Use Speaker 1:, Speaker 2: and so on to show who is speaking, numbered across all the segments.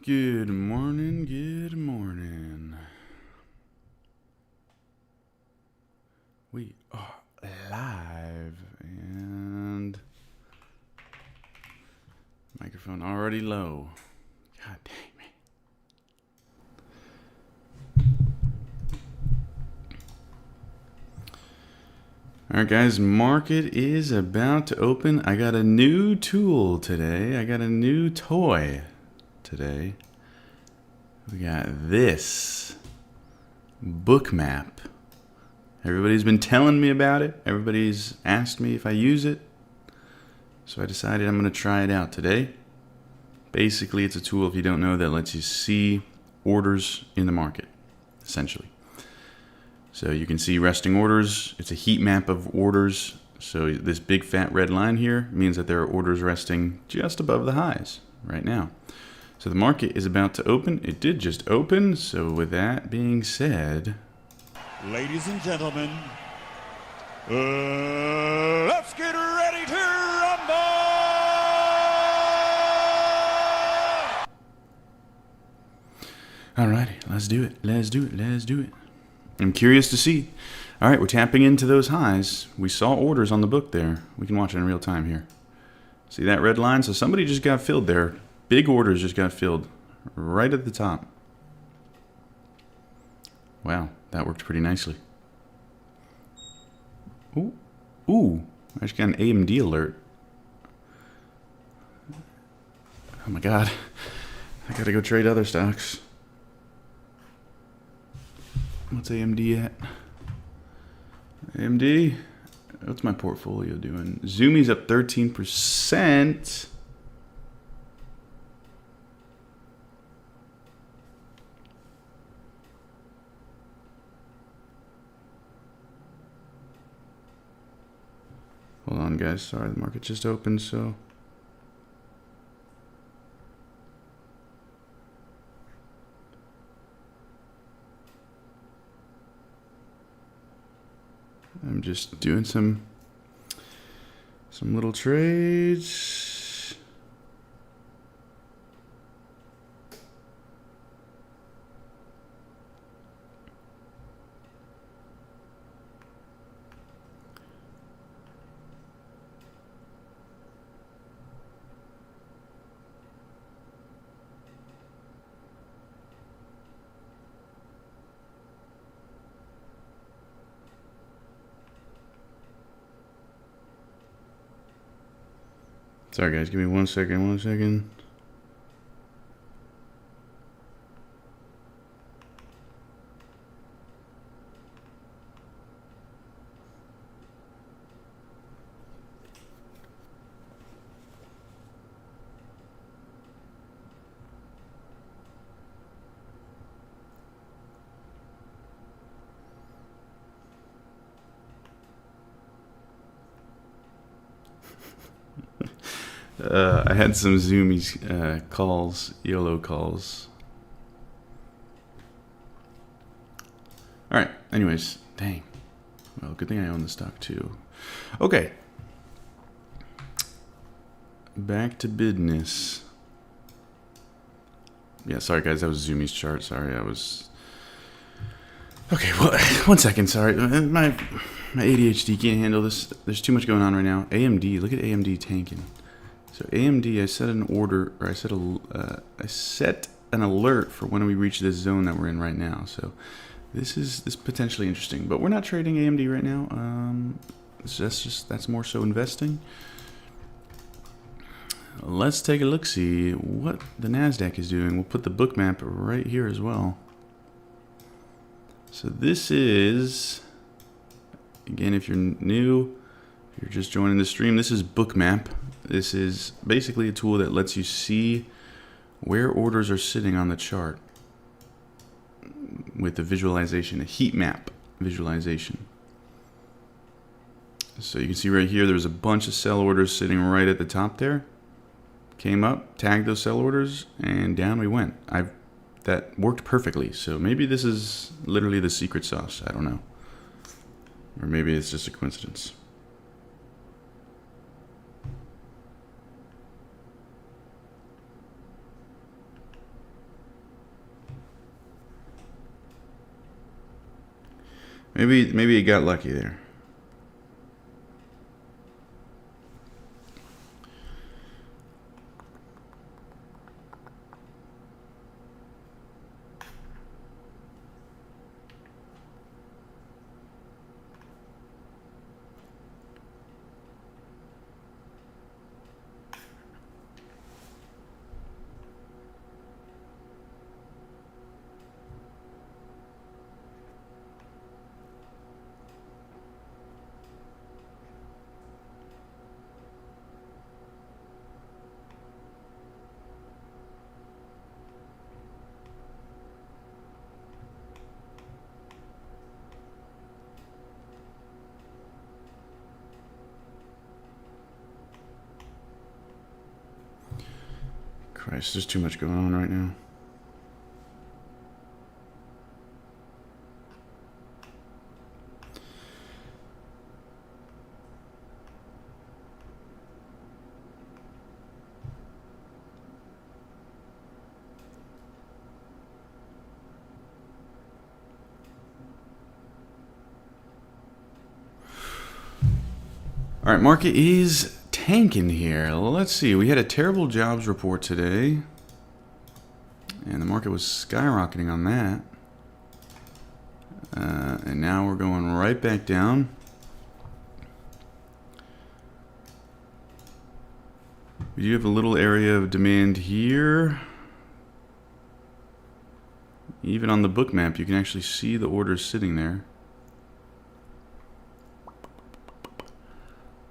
Speaker 1: Good morning, good morning. We are live and microphone already low. God dang me. Alright guys, market is about to open. I got a new tool today. I got a new toy today. We got this Bookmap. Everybody's been telling me about it. Everybody's asked me if I use it. So I decided I'm going to try it out today. Basically, it's a tool, if you don't know, that lets you see orders in the market, essentially. So you can see resting orders. It's a heat map of orders. So this big fat red line here means that there are orders resting just above the highs right now. So the market is about to open. It did just open. So with that being said,
Speaker 2: ladies and gentlemen, let's get ready to rumble!
Speaker 1: Alrighty, let's do it. Let's do it. Let's do it. I'm curious to see. All right, we're tapping into those highs. We saw orders on the book there. We can watch it in real time here. See that red line? So somebody just got filled there. Big orders just got filled right at the top. Wow, that worked pretty nicely. Ooh, I just got an AMD alert. Oh my god, I gotta go trade other stocks. What's AMD at? AMD, what's my portfolio doing? Zumi's up 13%. Hold on, guys. Sorry, the market just opened, so. I'm just doing some little trades. Sorry guys, give me 1 second, 1 second. I had some Zoomies calls, YOLO calls. Alright, anyways, dang. Well, good thing I own the stock too. Okay. Back to business. Yeah, sorry guys, that was Zoomies chart. Sorry, I was... Okay, well, 1 second, sorry. My ADHD can't handle this. There's too much going on right now. AMD, look at AMD tanking. So AMD, I set an order, or I set an alert for when we reach this zone that we're in right now. So this is potentially interesting, but we're not trading AMD right now. That's more so investing. Let's take a look, see what the Nasdaq is doing. We'll put the Bookmap right here as well. So this is, again, if you're new, if you're just joining the stream, this is Bookmap. This is basically a tool that lets you see where orders are sitting on the chart with the visualization, a heat map visualization. So you can see right here, there's a bunch of sell orders sitting right at the top there. Came up, tagged those sell orders, and down we went. That worked perfectly. So maybe this is literally the secret sauce. I don't know. Or maybe it's just a coincidence. Maybe it got lucky there. Christ, there's too much going on right now. All right, market is tanking here. Let's see. We had a terrible jobs report today, and the market was skyrocketing on that. And now we're going right back down. We do have a little area of demand here. Even on the book map, you can actually see the orders sitting there.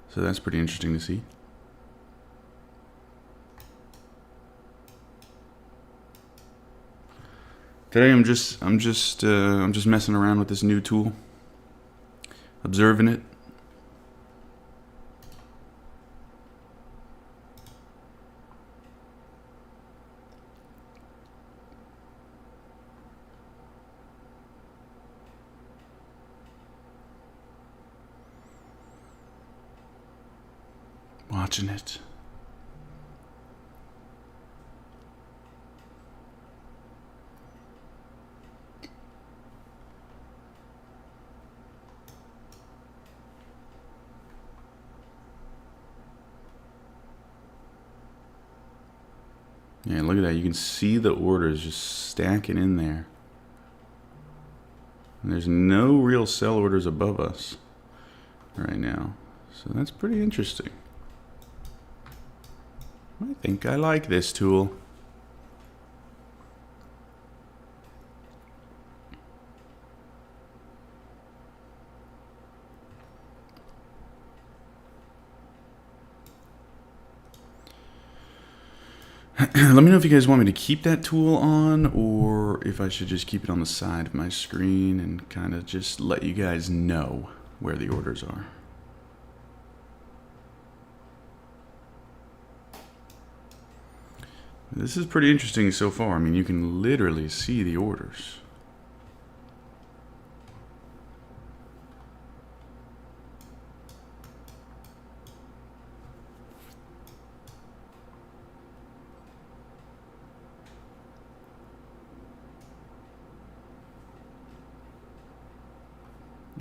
Speaker 1: So that's pretty interesting to see. Today I'm just messing around with this new tool, observing it. Watching it. Yeah, look at that. You can see the orders just stacking in there. And there's no real sell orders above us right now. So that's pretty interesting. I think I like this tool. Let me know if you guys want me to keep that tool on, or if I should just keep it on the side of my screen and kind of just let you guys know where the orders are. This is pretty interesting so far. I mean, you can literally see the orders.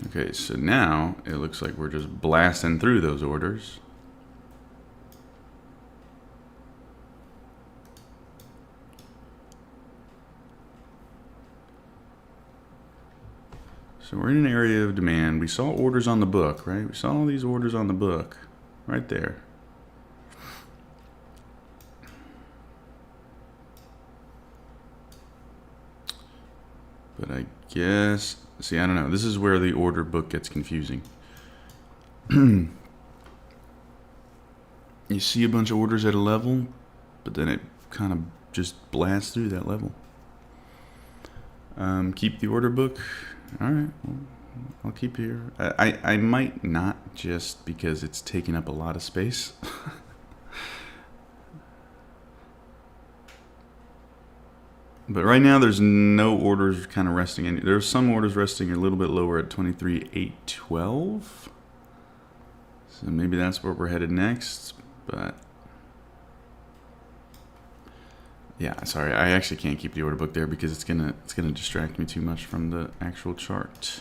Speaker 1: Okay, so now it looks like we're just blasting through those orders. So we're in an area of demand. We saw orders on the book, right? We saw all these orders on the book right there. But I guess, see, I don't know. This is where the order book gets confusing. You see a bunch of orders at a level, but then it kind of just blasts through that level. Keep the order book. All right, well, I'll keep here. I might not, just because it's taking up a lot of space. But right now there's no orders kind of resting in. There's some orders resting a little bit lower at 23,812. So maybe that's where we're headed next, but yeah, sorry, I actually can't keep the order book there because it's gonna distract me too much from the actual chart.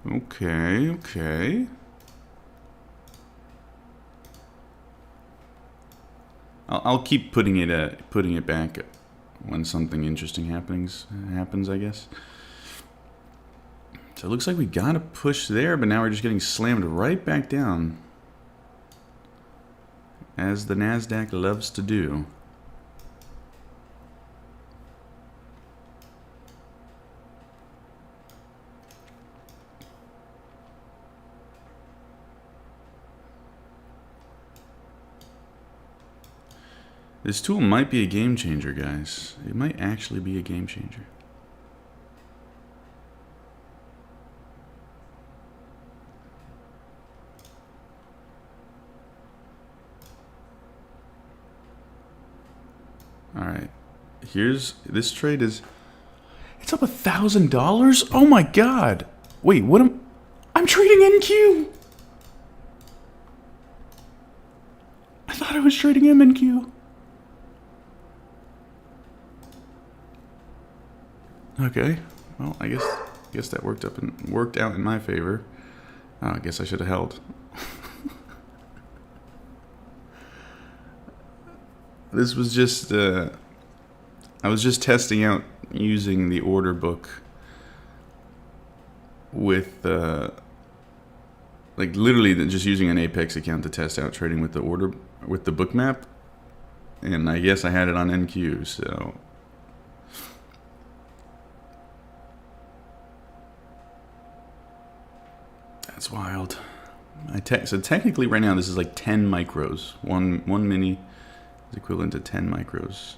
Speaker 1: Okay, okay. I'll keep putting it back when something interesting happens, I guess. So it looks like we got a push there, but now we're just getting slammed right back down, as the NASDAQ loves to do. This tool might be a game changer, guys. It might actually be a game changer. Alright. This trade is... It's up $1,000? Oh my god! Wait, I'm trading NQ! I thought I was trading MNQ. Okay, well, I guess that worked out in my favor. Oh, I guess I should have held. This was just I was just testing out using the order book with like literally just using an Apex account to test out trading with the Bookmap, and I guess I had it on NQ, so. That's wild. So technically right now this is like 10 micros. One mini is equivalent to 10 micros.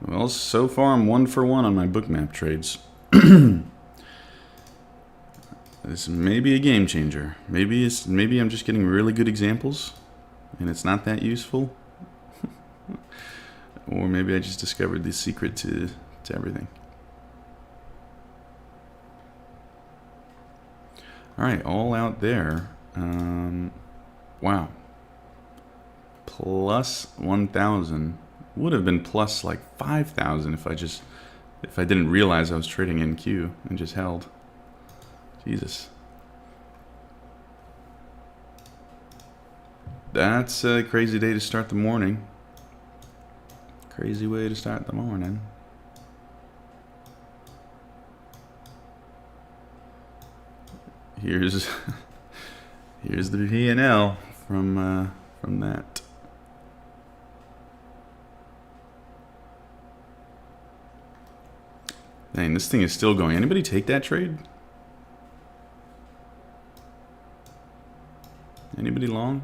Speaker 1: Well, so far I'm 1 for 1 on my Bookmap trades. This may be a game changer. Maybe I'm just getting really good examples, and it's not that useful. Or maybe I just discovered the secret to everything. All right, all out there. Wow. Plus 1,000 would have been plus like 5,000 if I didn't realize I was trading NQ and just held. Jesus. That's a crazy day to start the morning. Crazy way to start the morning. Here's the P&L from that. Dang, this thing is still going. Anybody take that trade? Anybody long?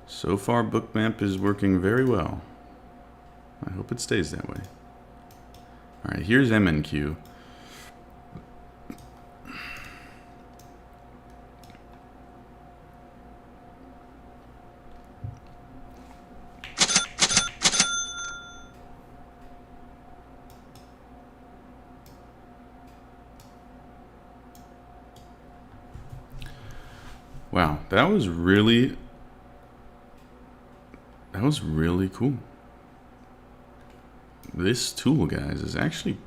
Speaker 1: So far, Bookmap is working very well. I hope it stays that way. Alright, here's MNQ. Wow, that was really cool. This tool, guys, is actually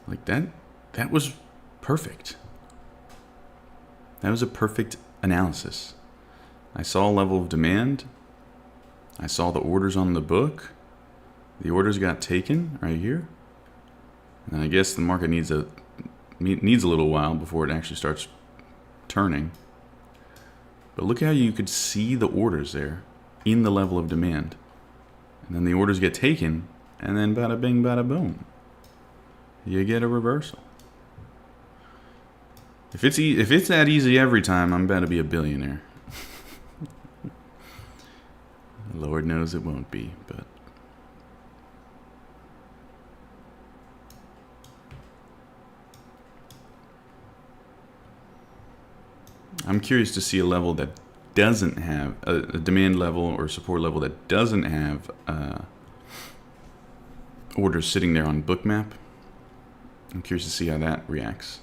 Speaker 1: like that was perfect. That was a perfect analysis. I saw a level of demand. I saw the orders on the book. The orders got taken right here. And I guess the market needs a little while before it actually starts turning. But look how you could see the orders there in the level of demand. And then the orders get taken, and then bada bing, bada boom. You get a reversal. If it's that easy every time, I'm about to be a billionaire. Lord knows it won't be, but... I'm curious to see a level that doesn't have a demand level or support level that doesn't have orders sitting there on Bookmap. I'm curious to see how that reacts.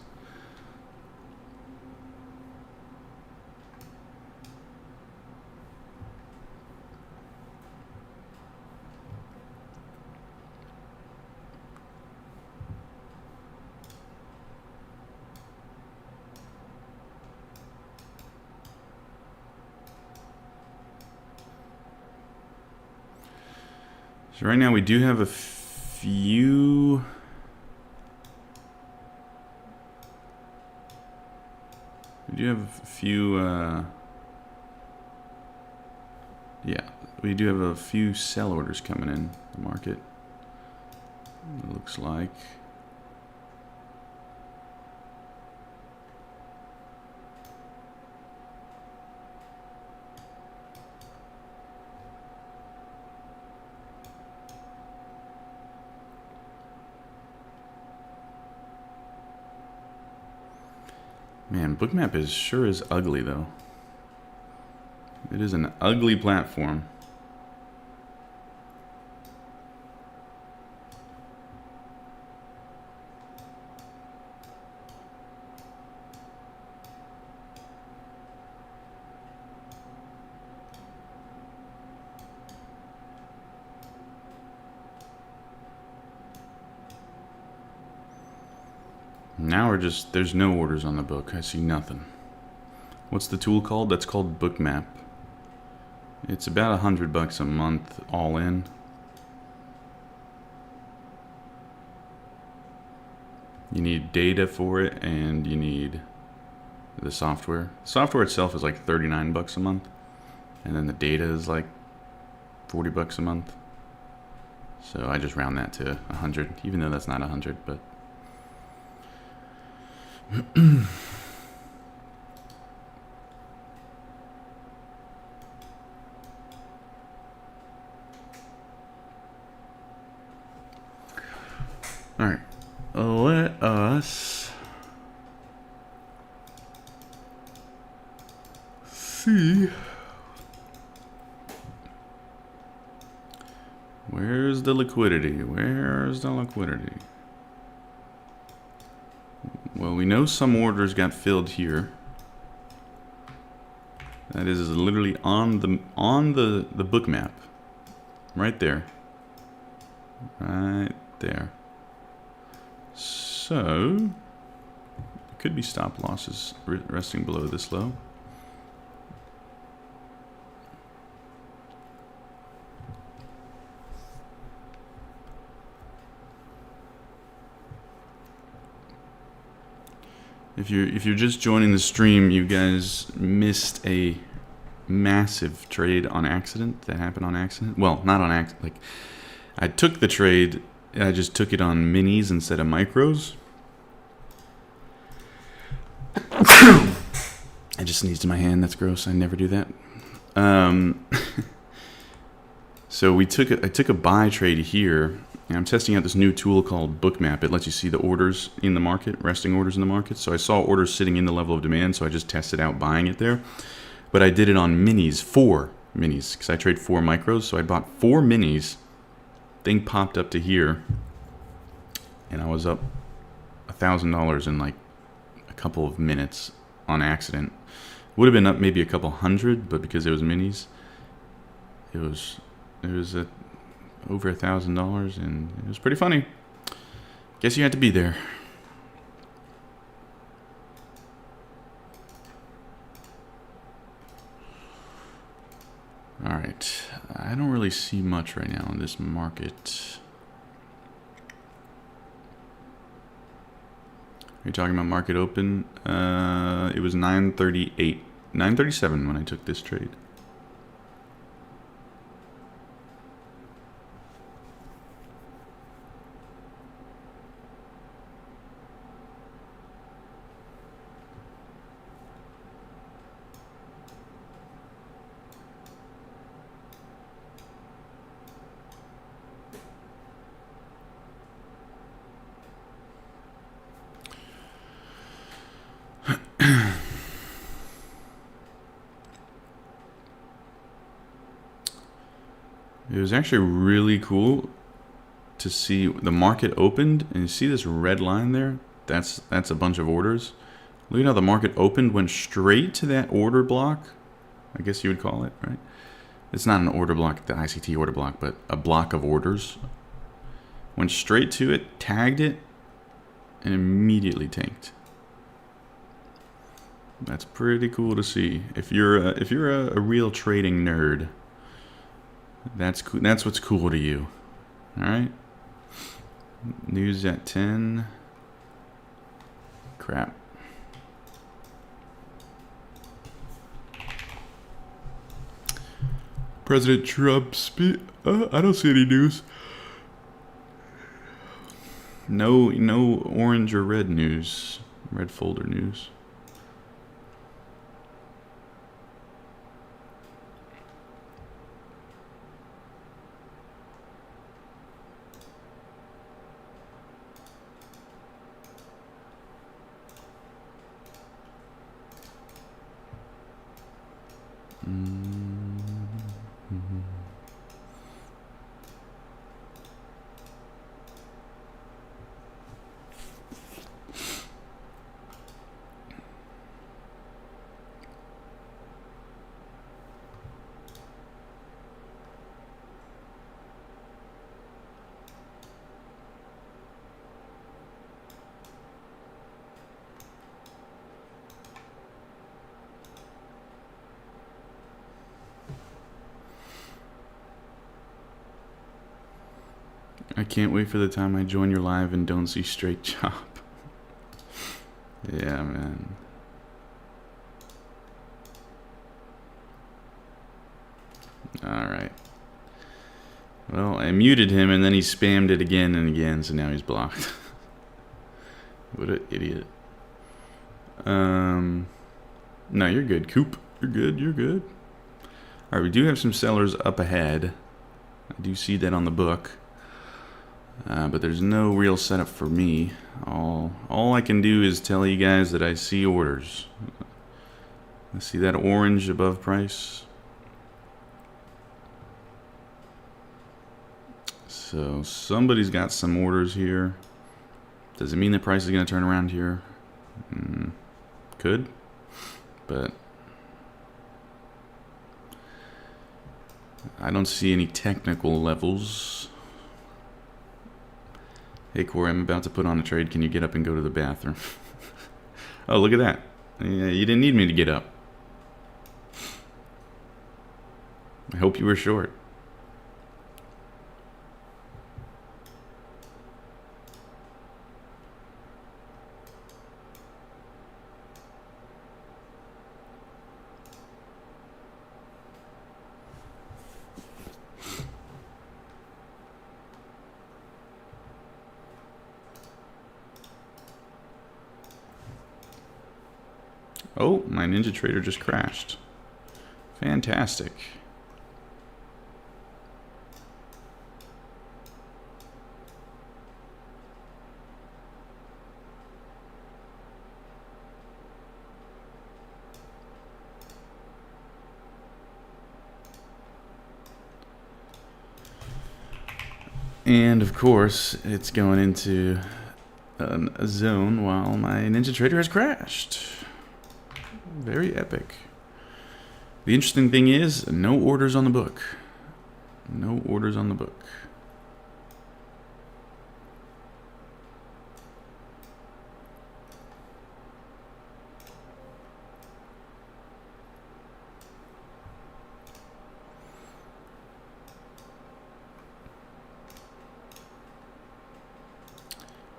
Speaker 1: So right now we do have a few. We do have a few. Yeah, we do have a few sell orders coming in the market. It looks like. Man, Bookmap is sure is ugly though. It is an ugly platform. Now we're just, there's no orders on the book. I see nothing. What's the tool called? That's called Bookmap. It's about $100 a month all in. You need data for it and you need the software. The software itself is like $39 a month. And then the data is like $40 a month. So I just round that to 100, even though that's not 100, but all right, let us see. Where's the liquidity? Where's the liquidity? Well, we know some orders got filled here. That is literally on the book map. Right there. Right there. So, there could be stop losses resting below this low. If you're just joining the stream, you guys missed a massive trade on accident that happened on accident. Well, not on accident. Like, I took the trade, I just took it on minis instead of micros. I just sneezed in my hand. That's gross. I never do that. So I took a buy trade here. And I'm testing out this new tool called Bookmap. It lets you see the orders in the market, resting orders in the market. So I saw orders sitting in the level of demand, so I just tested out buying it there. But I did it on minis, 4 minis, because I trade 4 micros. So I bought 4 minis. Thing popped up to here, and I was up $1,000 in like a couple of minutes on accident. Would have been up maybe a couple hundred, but because it was minis, it was over $1,000, and it was pretty funny. Guess you had to be there. All right, I don't really see much right now in this market. Are you talking about market open? It was 938, 937 when I took this trade. It was actually really cool to see the market opened, and you see this red line there? That's a bunch of orders. Look at how the market opened, went straight to that order block, I guess you would call it, right? It's not an order block, the ICT order block, but a block of orders. Went straight to it, tagged it, and immediately tanked. That's pretty cool to see. If you're a real trading nerd, that's cool. That's what's cool to you. All right. News at 10. Crap. President Trump I don't see any news. No orange or red news. Red folder news. I can't wait for the time I join your live and don't see straight chop. Yeah, man. Alright. Well, I muted him and then he spammed it again and again, so now he's blocked. What an idiot. No, you're good, Coop. You're good. Alright, we do have some sellers up ahead. I do see that on the book. But there's no real setup for me. All I can do is tell you guys that I see orders. I see that orange above price. So somebody's got some orders here. Does it mean the price is going to turn around here? Could. But I don't see any technical levels. Hey Corey, I'm about to put on a trade. Can you get up and go to the bathroom? Oh, look at that. Yeah, you didn't need me to get up. I hope you were short. Oh, my Ninja Trader just crashed. Fantastic. And of course, it's going into a zone while my Ninja Trader has crashed. Very epic. The interesting thing is, no orders on the book. No orders on the book.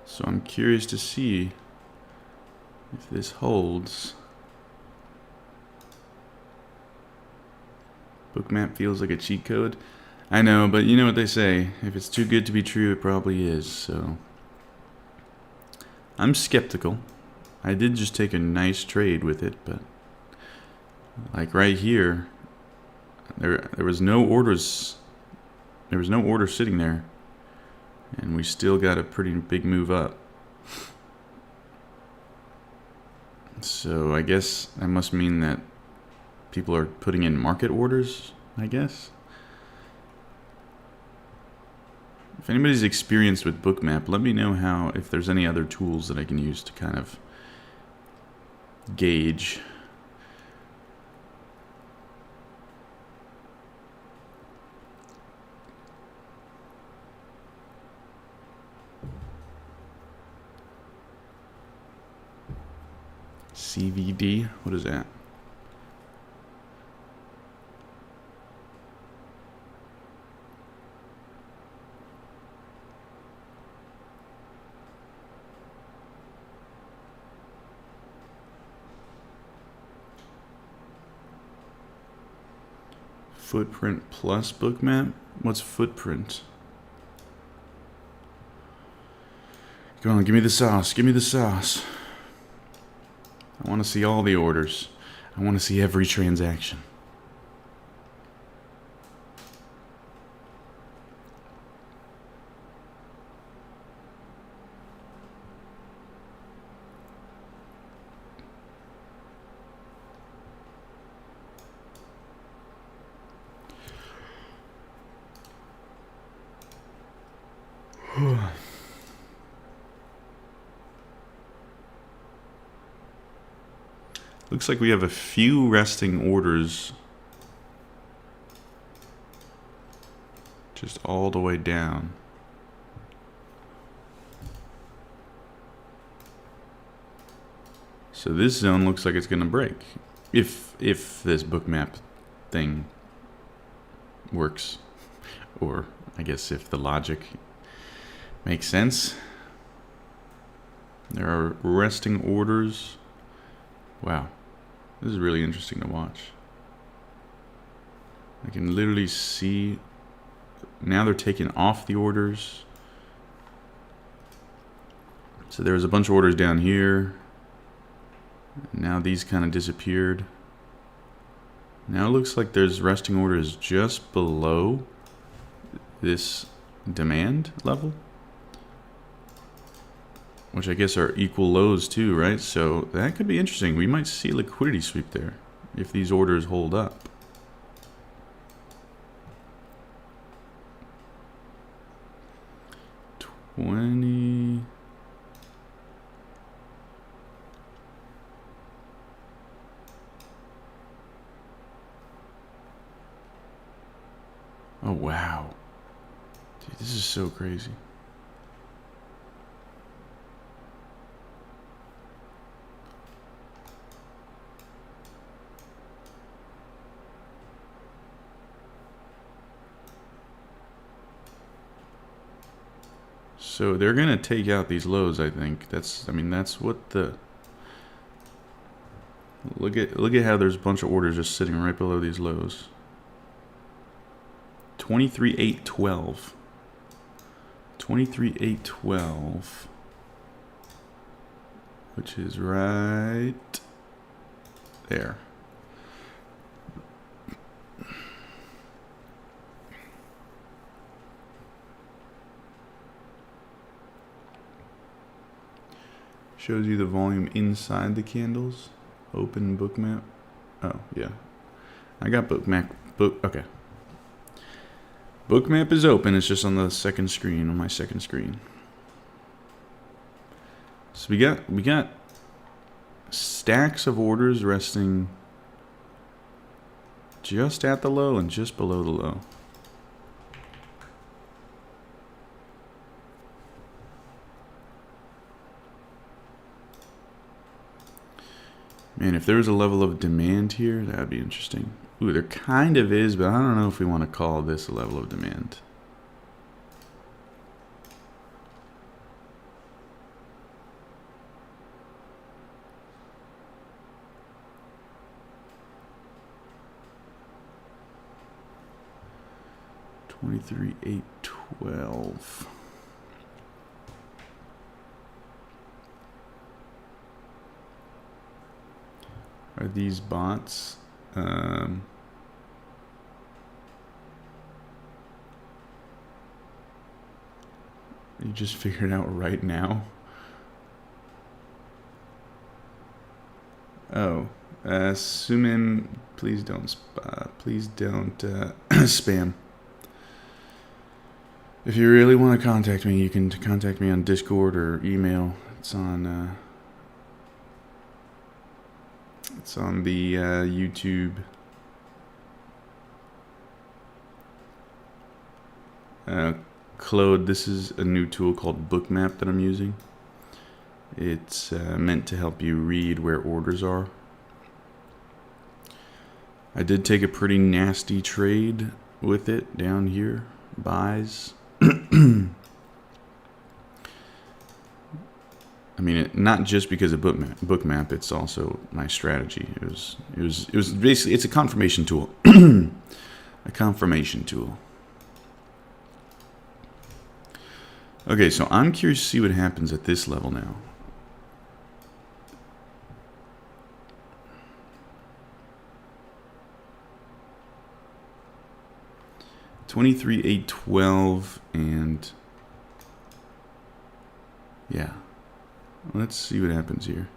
Speaker 1: So I'm curious to see if this holds. Bookmap feels like a cheat code. I know, but you know what they say. If it's too good to be true, it probably is. So I'm skeptical. I did just take a nice trade with it, but like right here, there was no orders. There was no order sitting there, and we still got a pretty big move up. So I guess that must mean that people are putting in market orders, I guess. If anybody's experienced with Bookmap, let me know if there's any other tools that I can use to kind of gauge. CVD, what is that? Footprint plus Bookmap? What's footprint? Come on, give me the sauce. Give me the sauce. I want to see all the orders. I want to see every transaction. Looks like we have a few resting orders just all the way down. So this zone looks like it's gonna break. If this Bookmap thing works. Or I guess if the logic makes sense. There are resting orders. Wow. This is really interesting to watch. I can literally see now they're taking off the orders. So there was a bunch of orders down here. Now these kind of disappeared. Now it looks like there's resting orders just below this demand level, which I guess are equal lows too, right? So that could be interesting. We might see a liquidity sweep there if these orders hold up. $20. Oh, wow. Dude, this is so crazy. So they're gonna take out these lows, I think. That's what the look at how there's a bunch of orders just sitting right below these lows. 23,812. 23,812, which is right there. Shows you the volume inside the candles. Open Bookmap. Oh, yeah. I got Bookmap. Okay. Bookmap is open. It's just on the second screen, on my second screen. So we got stacks of orders resting just at the low and just below the low. Man, if there was a level of demand here, that would be interesting. Ooh, there kind of is, but I don't know if we want to call this a level of demand. $23,812. Are these bots? You just figured it out right now? Oh, Sumin, please don't spam. If you really want to contact me, you can contact me on Discord or email. It's on the YouTube. Claude, this is a new tool called Bookmap that I'm using. It's meant to help you read where orders are. I did take a pretty nasty trade with it down here. Buys. I mean, not just because of Bookmap. It's also my strategy. It was basically, it's a confirmation tool. A confirmation tool. Okay, so I'm curious to see what happens at this level now. $23,812 and yeah. Let's see what happens here.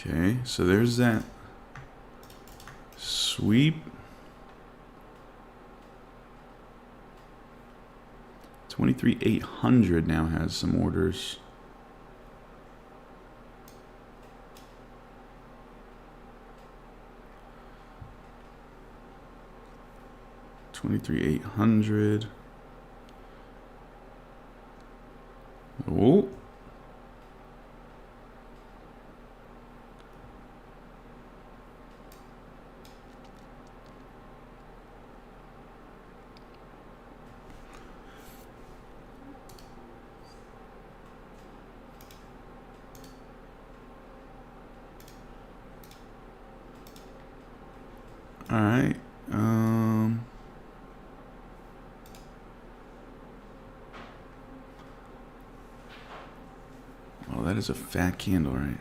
Speaker 1: Okay, so there's that sweep. 23,800 now has some orders. $23,800. Oh. All right. Well, that is a fat candle, right?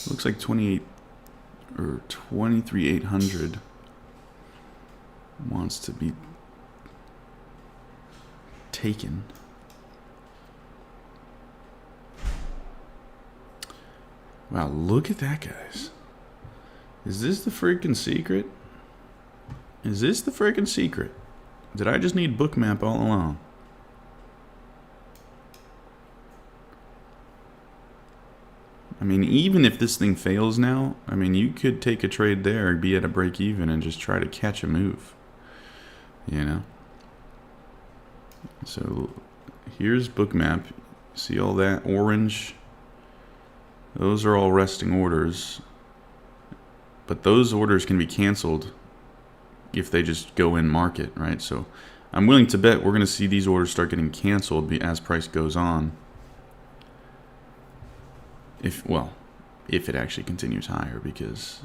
Speaker 1: Looks like 23,800 wants to be taken. Wow, look at that, guys. Is this the freaking secret? Is this the freaking secret? Did I just need Bookmap all along? I mean, even if this thing fails now, I mean, you could take a trade there, be at a break even, and just try to catch a move. You know? So, here's Bookmap. See all that orange? Those are all resting orders. But those orders can be canceled if they just go in market, right? So, I'm willing to bet we're going to see these orders start getting canceled as price goes on. If it actually continues higher, because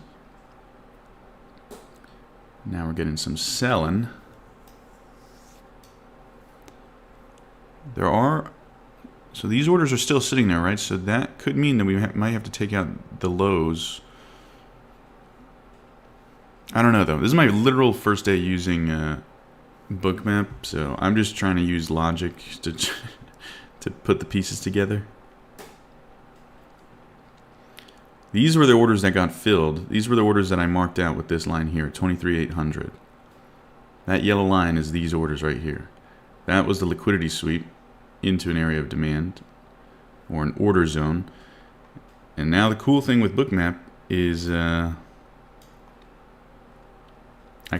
Speaker 1: now we're getting some selling. So these orders are still sitting there, right? So that could mean that we might have to take out the lows. I don't know, though. This is my literal first day using Bookmap, so I'm just trying to use logic to put the pieces together. These were the orders that got filled. These were the orders that I marked out with this line here, 23,800. That yellow line is these orders right here. That was the liquidity sweep into an area of demand, or an order zone. And now the cool thing with Bookmap is I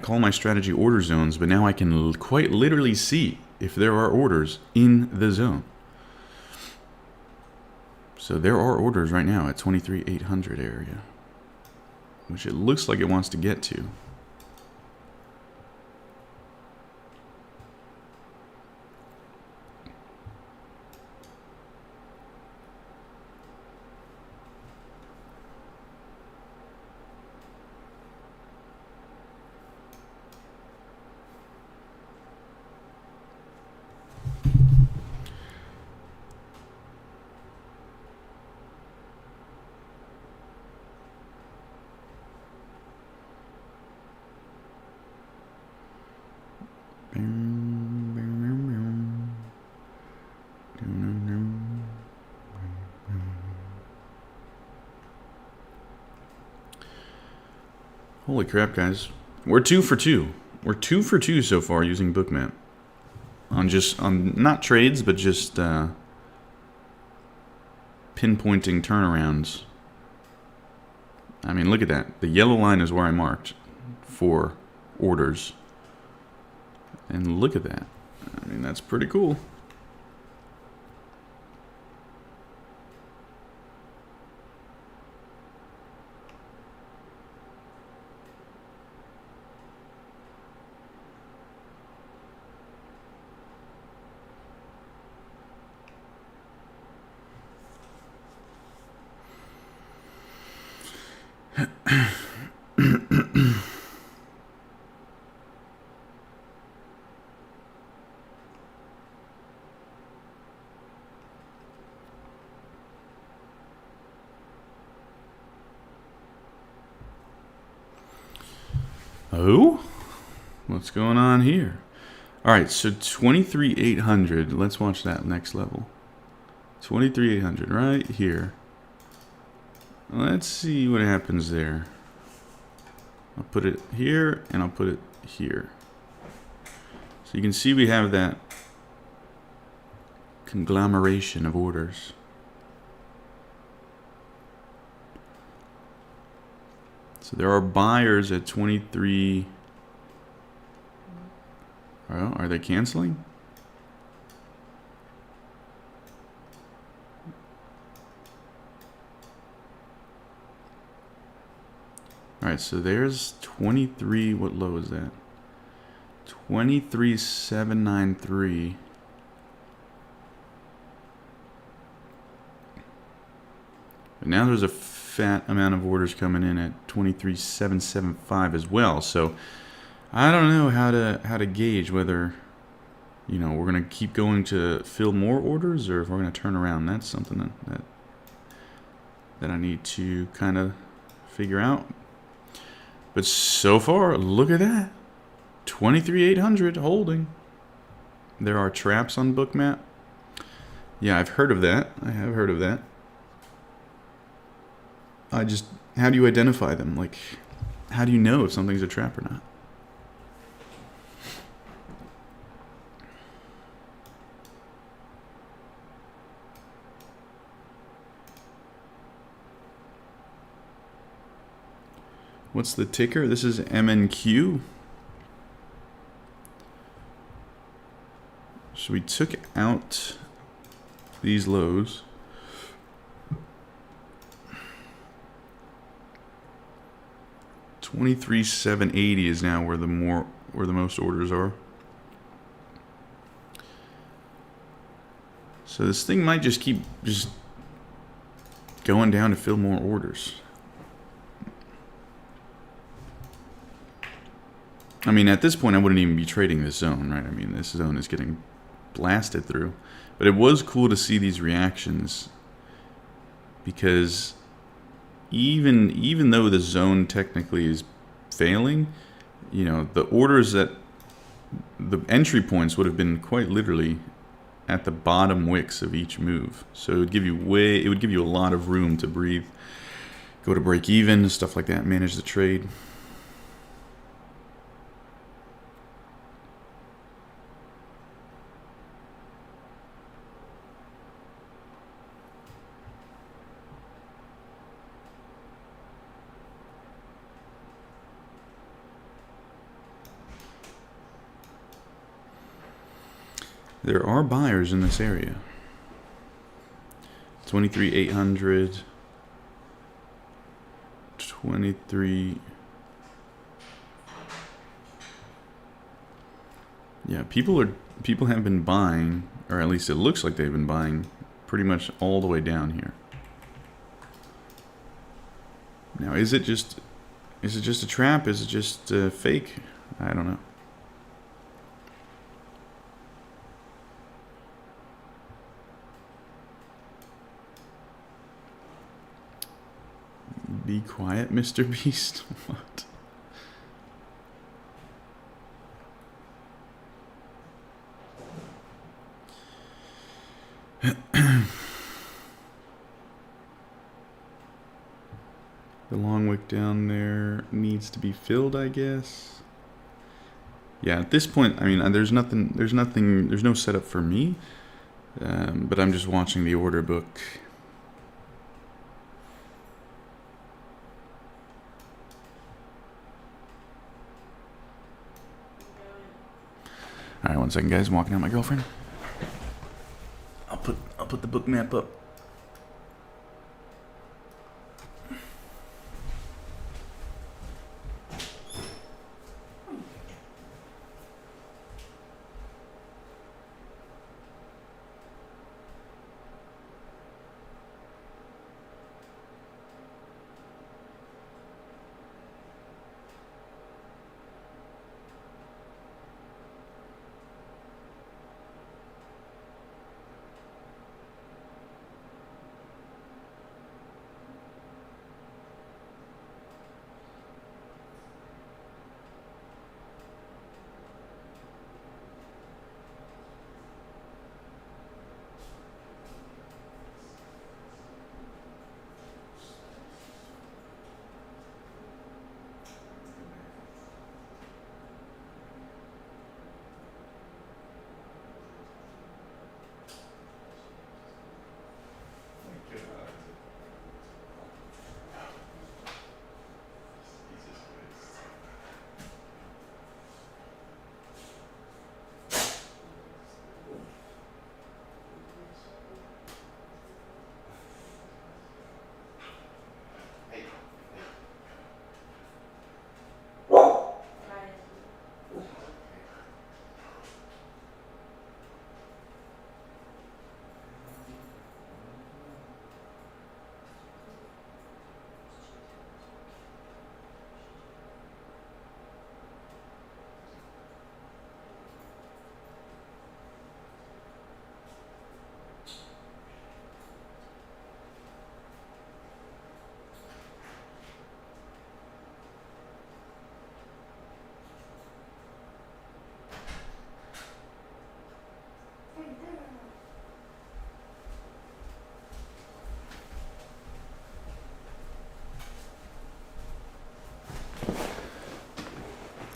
Speaker 1: call my strategy order zones, but now I can quite literally see if there are orders in the zone. So there are orders right now at 23,800 area, which it looks like it wants to get to. Holy crap, guys. We're 2 for 2. We're 2 for 2 so far using Bookmap. On not trades, but just pinpointing turnarounds. I mean, look at that. The yellow line is where I marked for orders. And look at that. I mean, that's pretty cool. Oh? What's going on here? Alright, so 23,800. Let's watch that next level. 23,800 right here. Let's see what happens there. I'll put it here and I'll put it here. So you can see we have that conglomeration of orders. So there are buyers at 23. Well, are they canceling? Alright, so there's 23. What low is that? 23,793. But now there's a fat amount of orders coming in at 23,775 as well. So I don't know how to gauge whether, you know, we're gonna keep going to fill more orders or if we're gonna turn around. That's something that I need to kind of figure out. But so far, look at that, 23,800 holding. There are traps on Bookmap. Yeah, I've heard of that. I have heard of that. How do you identify them? Like, how do you know if something's a trap or not? What's the ticker? This is MNQ. So we took out these lows. $23,780 is now where the most orders are. So this thing might just keep going down to fill more orders. I mean, at this point, I wouldn't even be trading this zone, right? I mean, this zone is getting blasted through. But it was cool to see these reactions, because even though the zone technically is failing, you know, the orders that the entry points would have been quite literally at the bottom wicks of each move. So it would give you a lot of room to breathe, go to break even, stuff like that, manage the trade. There are buyers in this area. 23,800. 23. Yeah, people have been buying, or at least it looks like they've been buying pretty much all the way down here. Now, is it just a trap? Is it just fake? I don't know. Be quiet, Mr. Beast. What? The long wick down there needs to be filled, I guess. Yeah, at this point, I mean, there's no setup for me, but I'm just watching the order book. All right, 1 second, guys. I'm walking out my girlfriend. I'll put the book map up.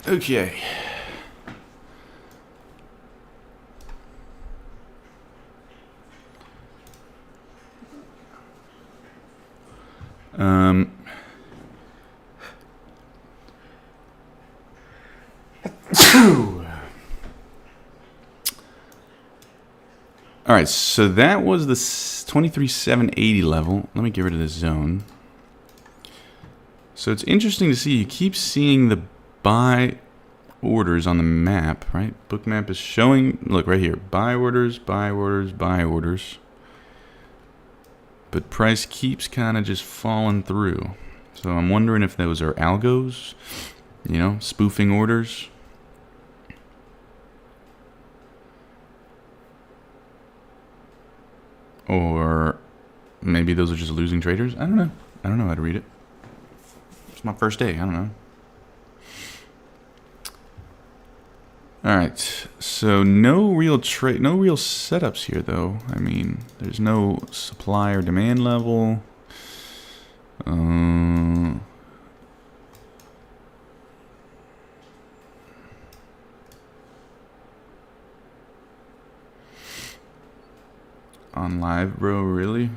Speaker 1: Okay. All right, so that was the 23,780 level. Let me get rid of this zone. So it's interesting to see, you keep seeing the buy orders on the map, right? Bookmap is showing, look right here, buy orders, buy orders, buy orders. But price keeps kind of just falling through. So I'm wondering if those are algos, you know, spoofing orders. Or maybe those are just losing traders. I don't know. I don't know how to read it. It's my first day. I don't know. All right. So no real setups here, though. I mean, there's no supply or demand level. On live, bro, really?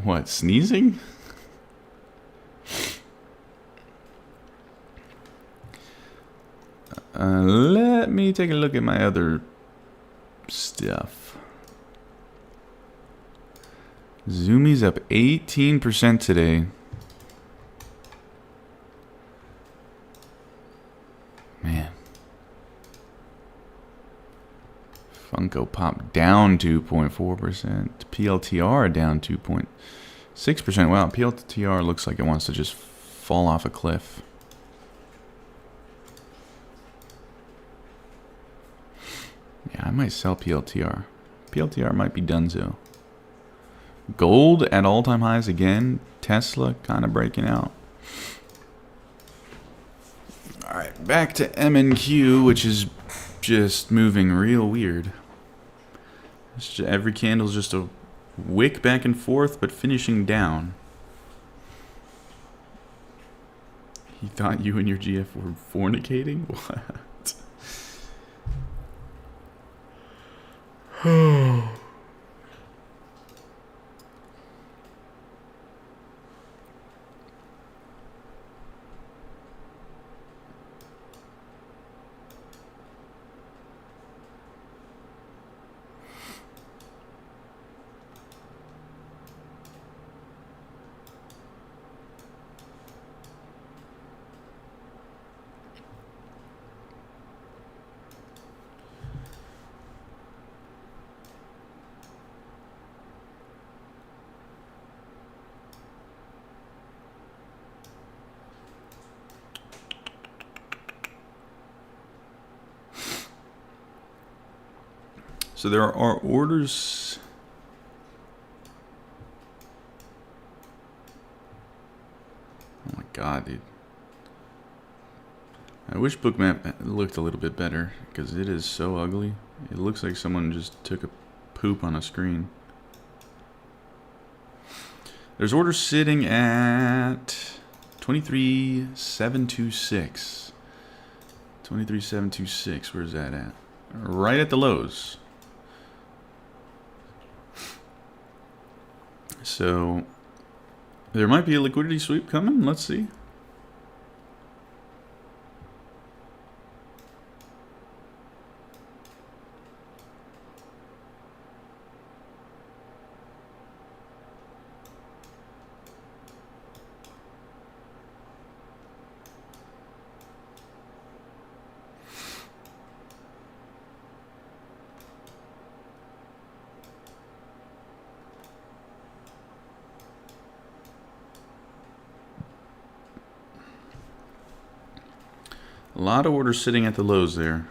Speaker 1: What, sneezing? Let me take a look at my other stuff. Zoomies up 18% today. Man. Funko Pop down 2.4%. PLTR down 2.6%. Wow, PLTR looks like it wants to just fall off a cliff. Yeah, I might sell PLTR. PLTR might be donezo. Gold at all-time highs again. Tesla kind of breaking out. All right, back to MNQ, which is just moving real weird. Every candle's just a wick back and forth, but finishing down. He thought you and your GF were fornicating? What? So there are orders. Oh my god, dude. I wish Bookmap looked a little bit better, because it is so ugly. It looks like someone just took a poop on a screen. There's orders sitting at 23,726. 23,726, where's that at? Right at the lows. So there might be a liquidity sweep coming. Let's see. A lot of orders sitting at the lows there.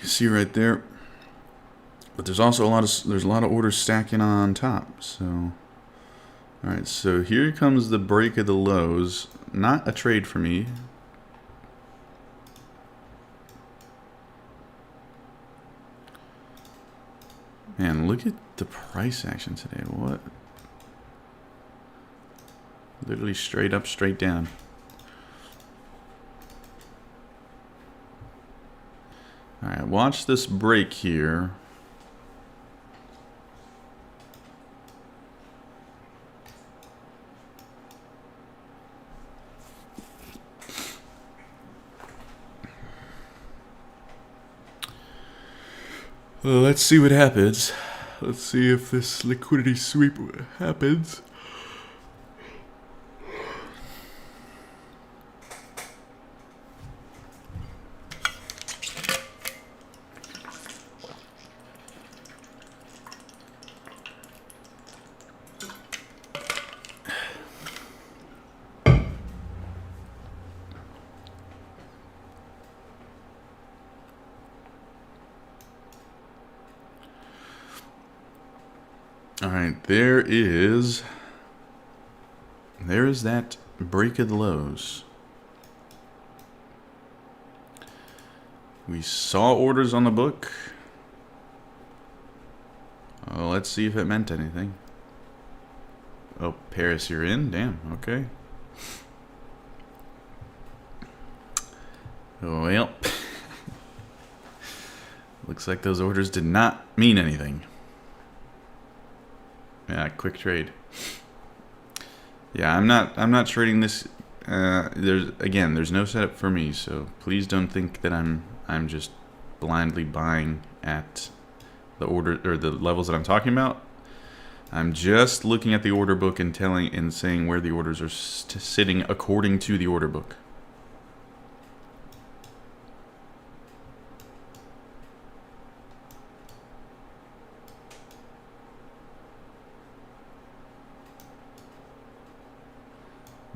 Speaker 1: You see right there. But there's also a lot of orders stacking on top. So, all right. So here comes the break of the lows. Not a trade for me. Man, look at the price action today. What? Literally straight up, straight down. Alright, watch this break here. Well, let's see what happens. Let's see if this liquidity sweep happens. Alright, there is that break of the lows. We saw orders on the book. Oh, let's see if it meant anything. Oh, Paris, you're in? Damn, okay. Well, looks like those orders did not mean anything. Yeah, quick trade. Yeah, I'm not trading this. There's no setup for me, so please don't think that I'm just blindly buying at the order or the levels that I'm talking about. I'm just looking at the order book and saying where the orders are sitting according to the order book.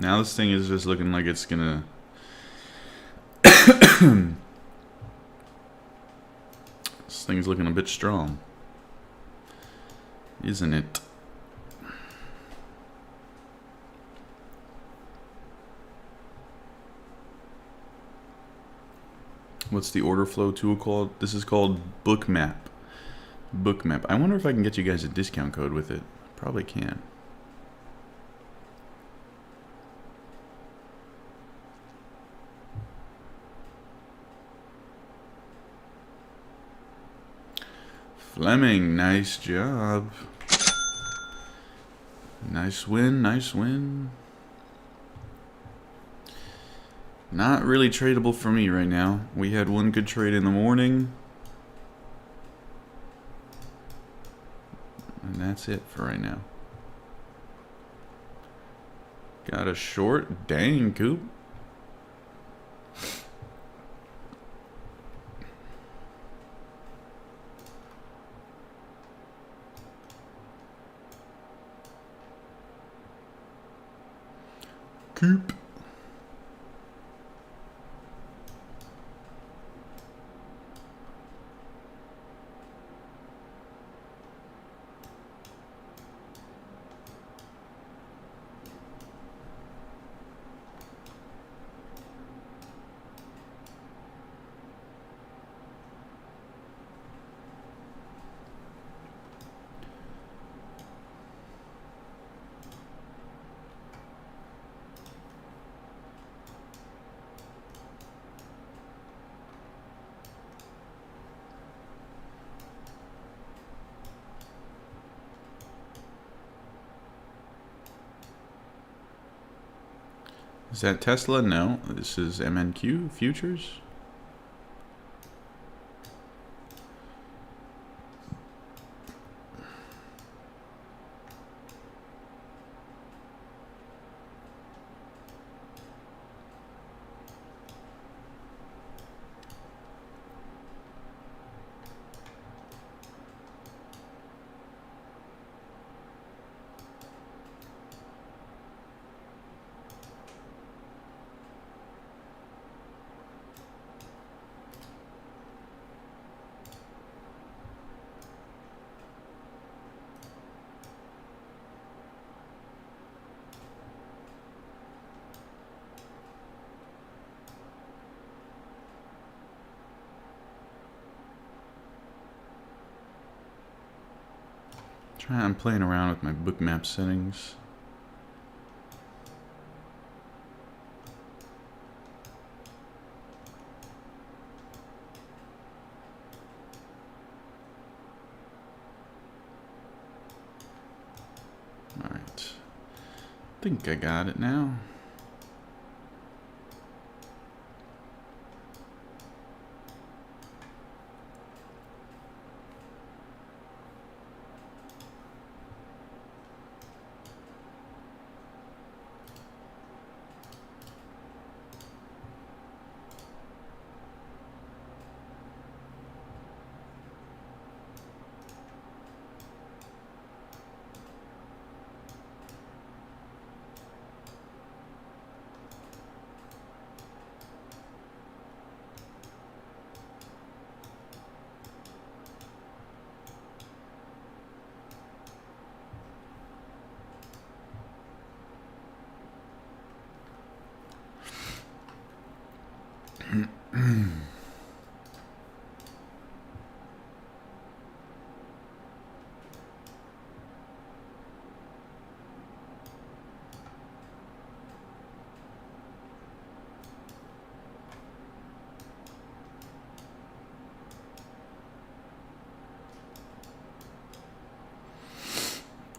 Speaker 1: Now this thing is just looking like it's gonna this thing's looking a bit strong, isn't it? What's the order flow tool called? This is called Bookmap. Bookmap. I wonder if I can get you guys a discount code with it. Probably can. Fleming, nice job. Nice win, nice win. Not really tradable for me right now. We had one good trade in the morning. And that's it for right now. Got a short? Dang, Coop. Coop. Is that Tesla? No. This is MNQ Futures. I'm playing around with my Bookmap settings. Alright. I think I got it now.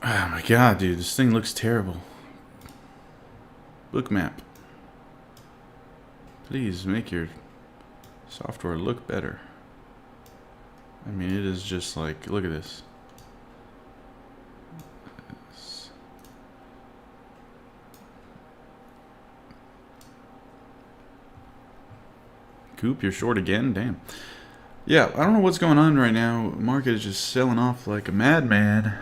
Speaker 1: Oh my god, dude, this thing looks terrible. Bookmap. Please make your software look better. I mean, it is just like, look at this. Coop, you're short again? Damn. Yeah, I don't know what's going on right now. Market is just selling off like a madman.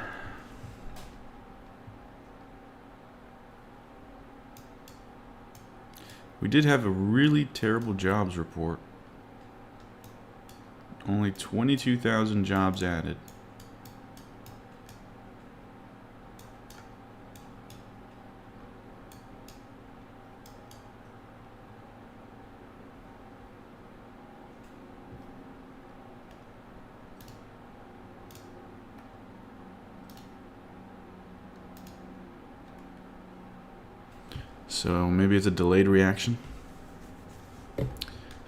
Speaker 1: We did have a really terrible jobs report. Only 22,000 jobs added. So maybe it's a delayed reaction.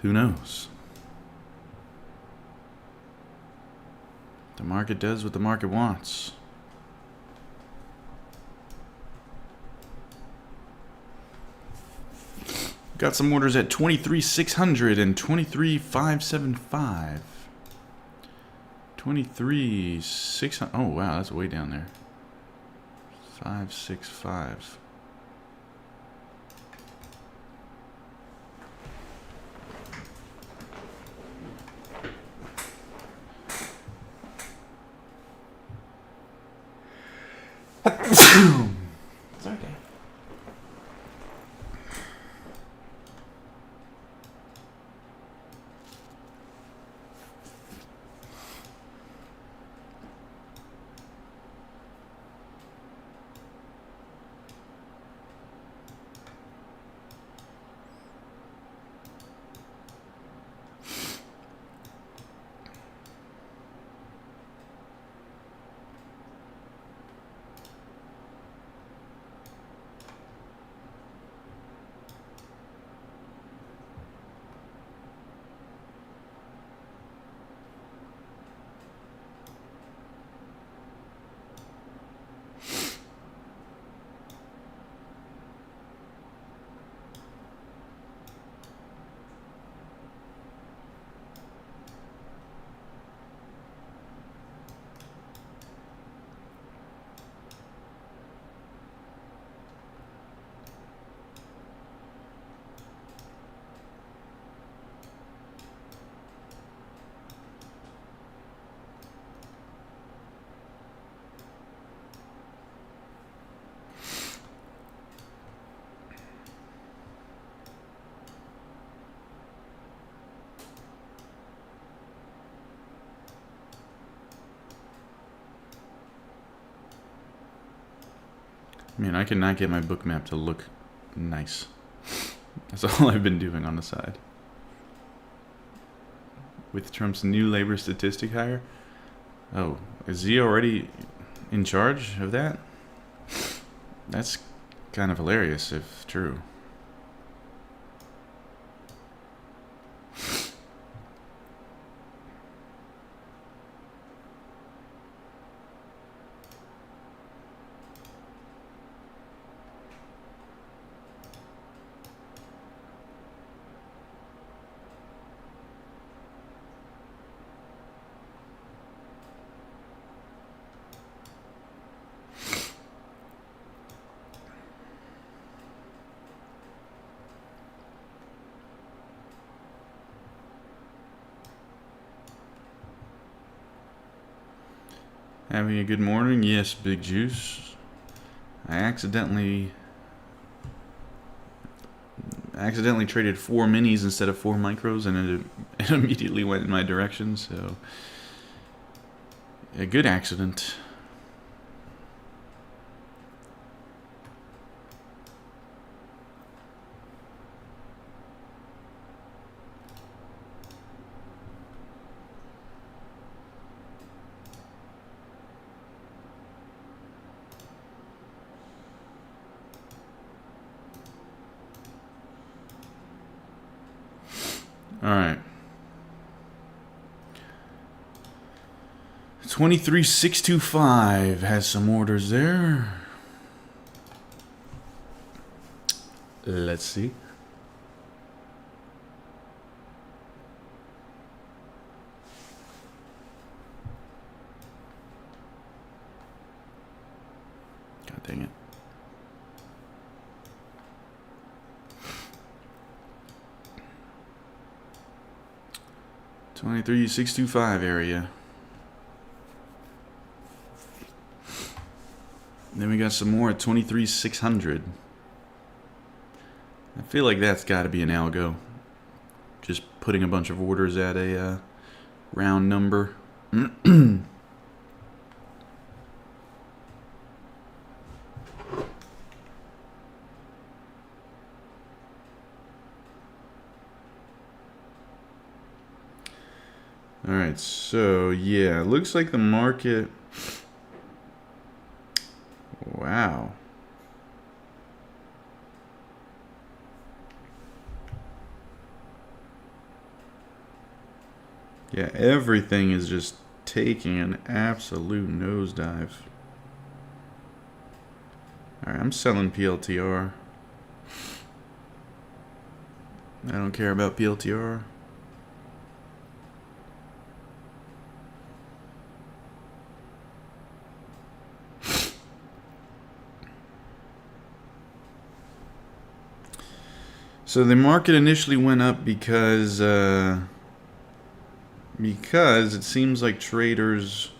Speaker 1: Who knows? The market does what the market wants. Got some orders at 23,600 and 23,575. 23,600. Oh wow, that's way down there. 565. It's okay. Man, I cannot get my Bookmap to look nice. That's all I've been doing on the side. With Trump's new labor statistic hire? Oh, is he already in charge of that? That's kind of hilarious if true. Having a good morning? Yes, Big Juice. I accidentally traded 4 minis instead of 4 micros, and it immediately went in my direction, so a good accident. All right. 23,625 has some orders there. Let's see. God dang it. $23,625 area. Then we got some more at 23,600. I feel like that's got to be an algo. Just putting a bunch of orders at a round number. Alright, so yeah, it looks like the market... Wow. Yeah, everything is just taking an absolute nosedive. Alright, I'm selling PLTR. I don't care about PLTR. So the market initially went up because it seems like traders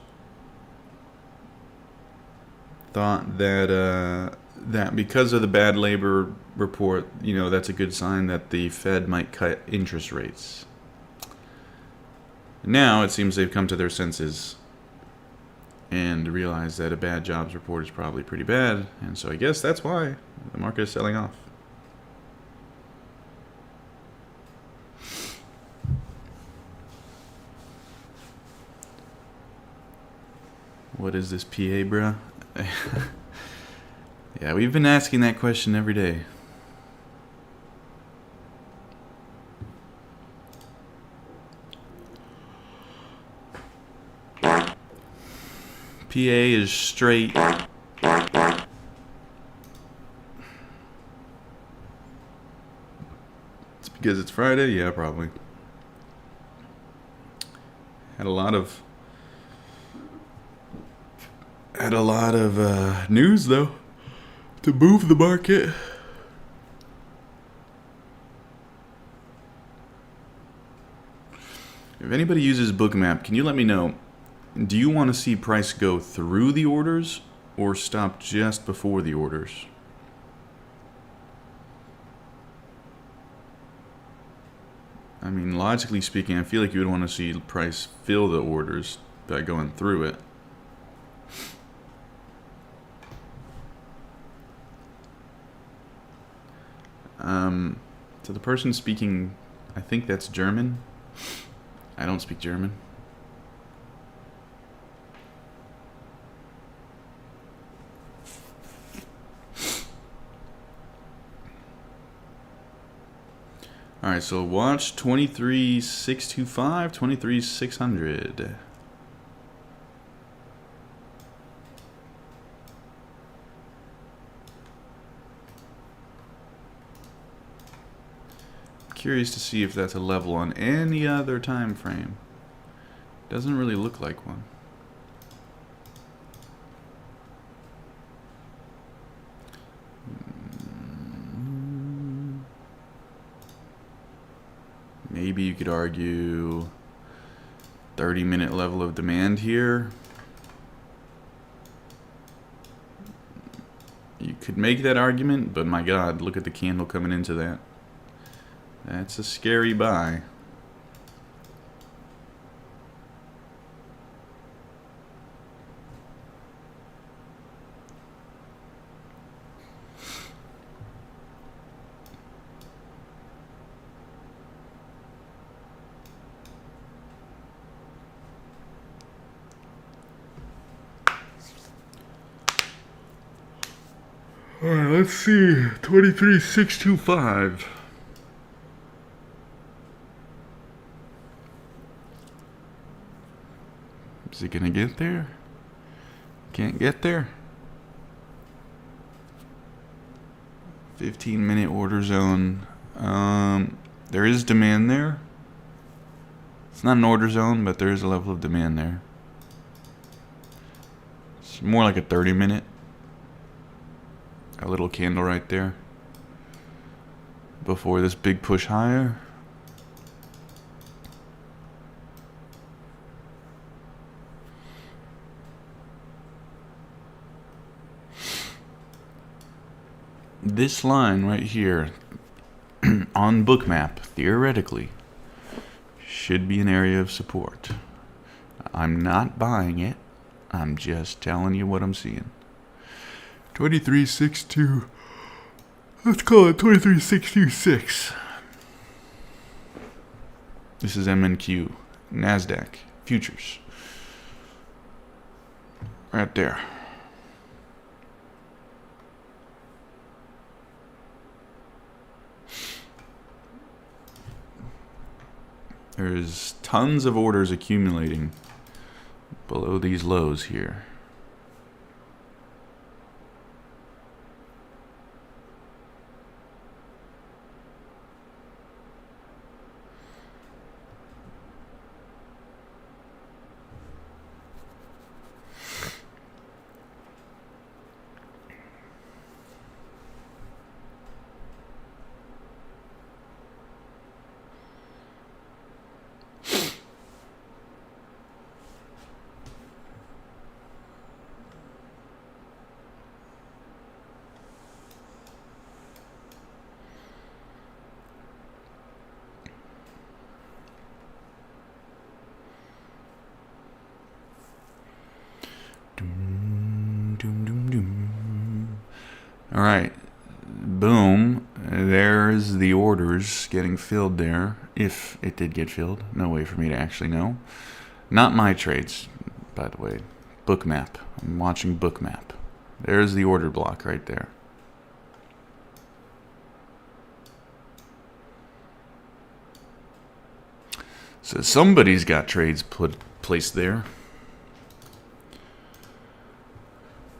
Speaker 1: thought that that because of the bad labor report, you know, that's a good sign that the Fed might cut interest rates. Now it seems they've come to their senses and realize that a bad jobs report is probably pretty bad, and so I guess that's why the market is selling off. What is this, PA, bruh? Yeah, we've been asking that question every day. PA is straight. It's because it's Friday? Yeah, probably. Had a lot of news though to move the market. If anybody uses Bookmap, can you let me know, do you want to see price go through the orders or stop just before the orders? I mean, logically speaking, I feel like you would want to see price fill the orders by going through it. So the person speaking, I think that's German. I don't speak German. Alright, so watch 23,625, 23,600. Curious to see if that's a level on any other time frame. Doesn't really look like one. Maybe you could argue 30-minute level of demand here. You could make that argument, but my God, look at the candle coming into that. That's a scary buy. Alright, let's see. 23,625. Is it gonna get there? Can't get there. 15-minute order zone. There is demand there. It's not an order zone, but there is a level of demand there. It's more like a 30-minute. A little candle right there. Before this big push higher. This line right here on Bookmap, theoretically, should be an area of support. I'm not buying it. I'm just telling you what I'm seeing. 23.62. Let's call it 23.626. This is MNQ, NASDAQ, futures. Right there. There's tons of orders accumulating below these lows here. All right, boom, there's the orders getting filled there, if it did get filled. No way for me to actually know. Not my trades, by the way. Bookmap. I'm watching Bookmap. There's the order block right there. So somebody's got trades placed there.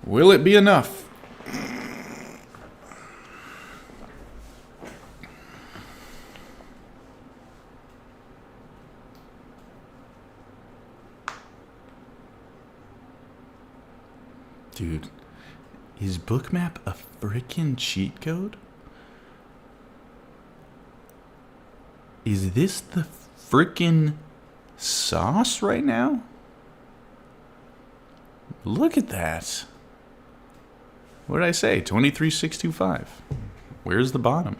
Speaker 1: Will it be enough? Dude, is Bookmap a freaking cheat code? Is this the freaking sauce right now? Look at that. What did I say? 23,625. Where's the bottom?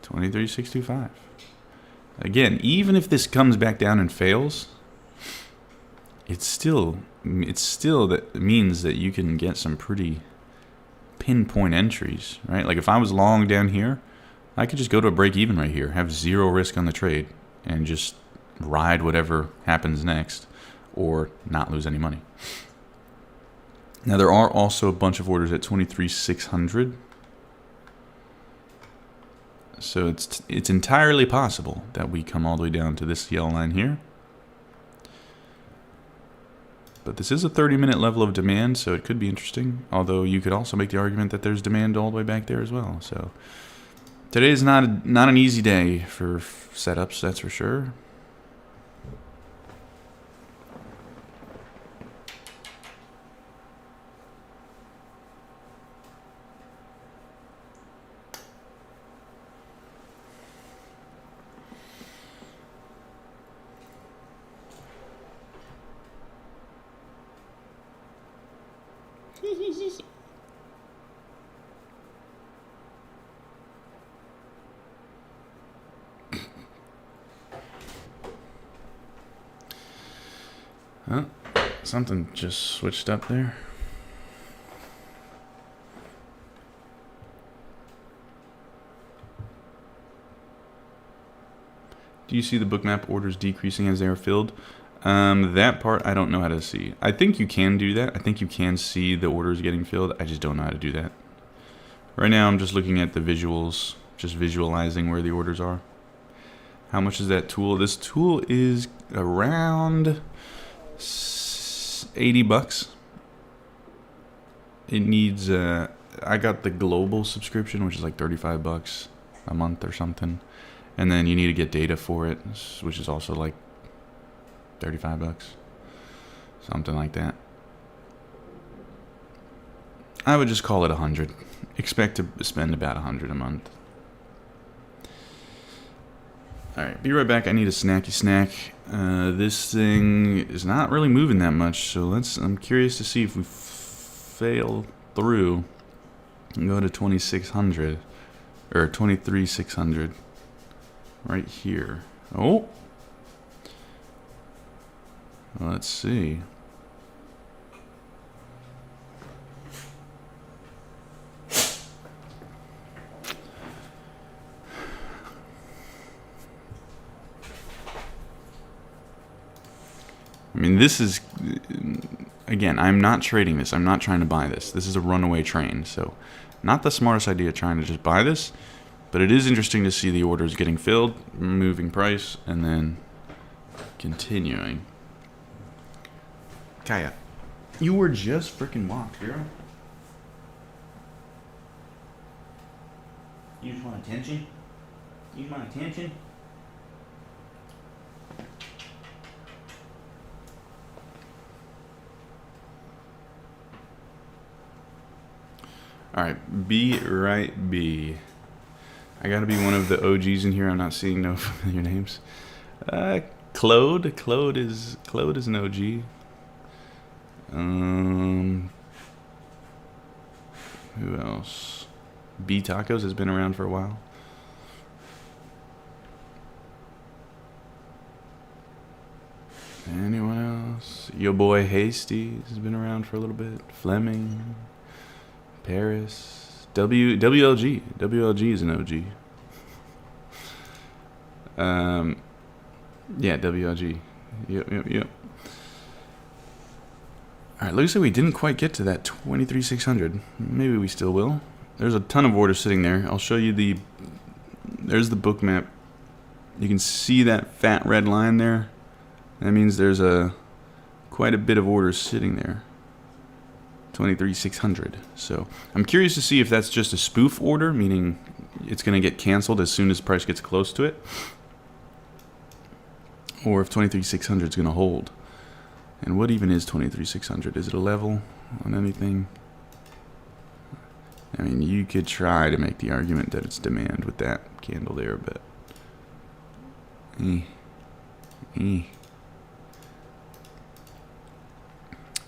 Speaker 1: 23,625. Again, even if this comes back down and fails, it's still that means that you can get some pretty pinpoint entries, right? Like if I was long down here, I could just go to a break even right here, have zero risk on the trade, and just ride whatever happens next, or not lose any money. Now there are also a bunch of orders at 23,600, so it's entirely possible that we come all the way down to this yellow line here. But this is a 30-minute level of demand, so it could be interesting. Although you could also make the argument that there's demand all the way back there as well. So today is not an easy day for setups, that's for sure. Oh, something just switched up there. Do you see the Bookmap orders decreasing as they are filled? That part I don't know how to see. I think you can do that. I think you can see the orders getting filled. I just don't know how to do that. Right now I'm just looking at the visuals, just visualizing where the orders are. How much is that tool? This tool is around 80 bucks. It needs I got the global subscription, which is like 35 bucks a month or something. And then you need to get data for it, which is also like 35 bucks. Something like that. I would just call it 100. Expect to spend about 100 a month. Alright, be right back. I need a snacky snack. This thing is not really moving that much, so I'm curious to see if we fail through and go to 2600 or 23,600 right here. Oh, let's see. I mean, this is, again, I'm not trading this. I'm not trying to buy this. This is a runaway train, so not the smartest idea trying to just buy this, but it is interesting to see the orders getting filled, moving price, and then continuing. Kaya, you were just freaking walked, girl. You just want attention? You want attention? Alright, be right B. I gotta be one of the OGs in here. I'm not seeing no familiar names. Claude. Claude is an OG. Who else? B Tacos has been around for a while. Anyone else? Yo boy Hasty has been around for a little bit. Fleming. Paris. WLG. WLG is an OG. Yeah, WLG. Yep. Alright, looks like we didn't quite get to that 23,600. Maybe we still will. There's a ton of orders sitting there. I'll show you the... There's the book map. You can see that fat red line there. That means there's quite a bit of orders sitting there. 23,600. So I'm curious to see if that's just a spoof order, meaning it's going to get canceled as soon as price gets close to it, or if 23,600 is going to hold. And what even is 23,600? Is it a level on anything? I mean, you could try to make the argument that it's demand with that candle there, but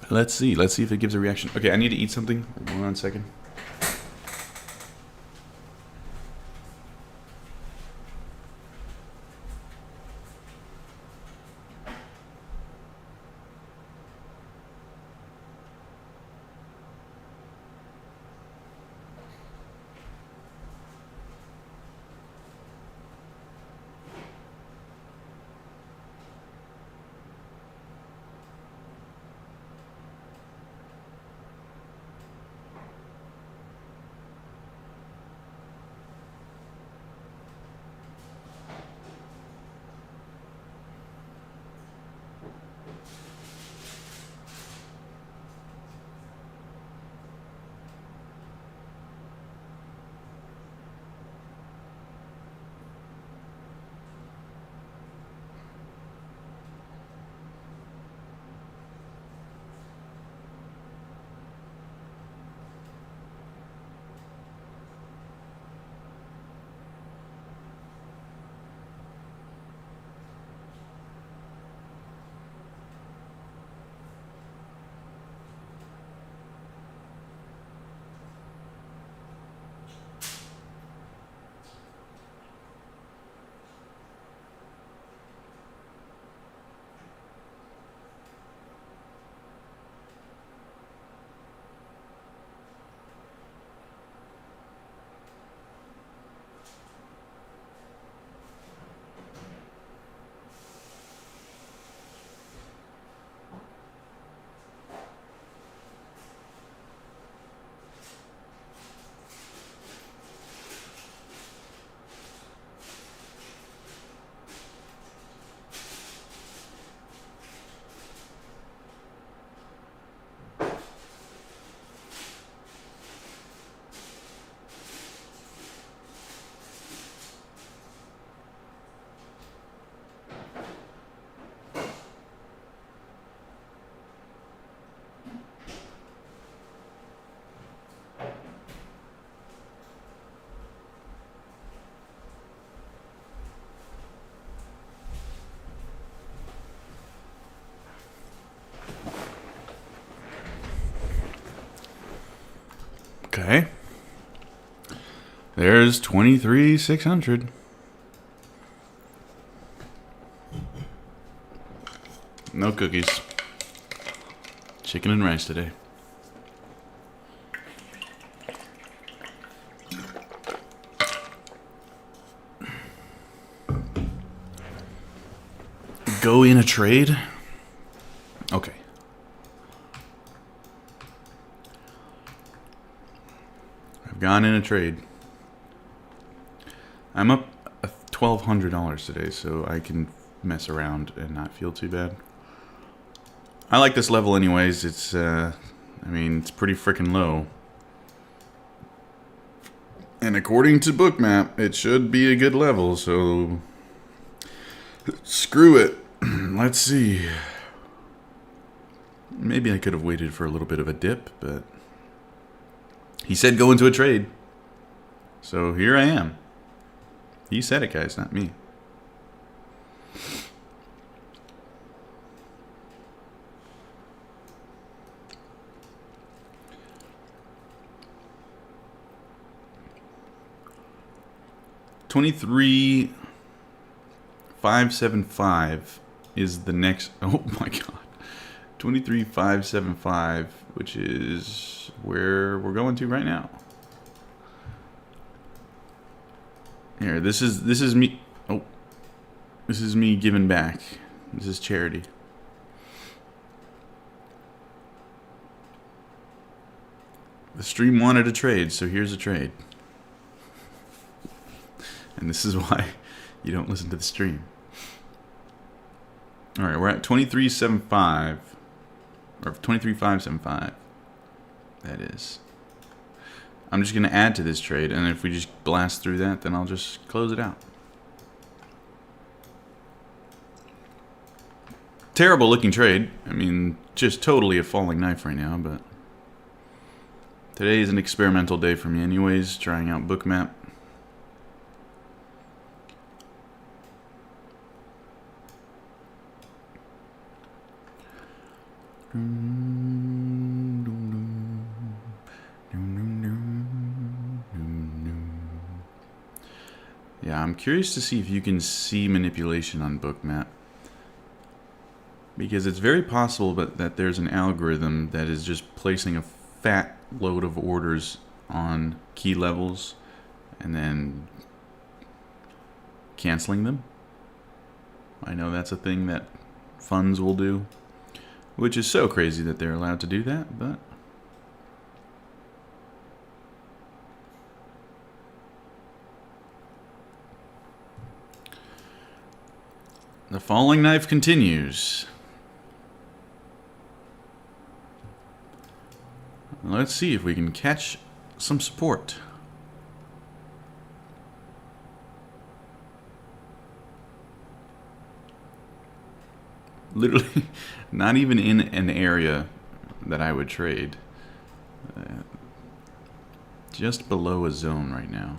Speaker 1: Let's see if it gives a reaction. Okay, I need to eat something. 1 second. Okay. There's 23,600. No cookies. Chicken and rice today. Go in a trade? Okay. I've gone in a trade. I'm up $1,200 today, so I can mess around and not feel too bad. I like this level anyways. It's, I mean, it's pretty freaking low. And according to Bookmap, it should be a good level, so screw it. Let's see. Maybe I could have waited for a little bit of a dip, but he said go into a trade. So here I am. He said it, guys, not me. $23,575 is the next. Oh my god. 23,575, which is where we're going to right now. Here, this is me. Oh, this is me giving back. This is charity. The stream wanted a trade, so here's a trade. And this is why you don't listen to the stream. All right, we're at 23.75 or 23.575. That is. I'm just going to add to this trade, and if we just blast through that, then I'll just close it out. Terrible looking trade. I mean, just totally a falling knife right now, but today is an experimental day for me anyways, trying out Bookmap. Yeah, I'm curious to see if you can see manipulation on Bookmap. Because it's very possible that there's an algorithm that is just placing a fat load of orders on key levels and then canceling them. I know that's a thing that funds will do, which is so crazy that they're allowed to do that, but the falling knife continues. Let's see if we can catch some support. Literally, not even in an area that I would trade. Just below a zone right now.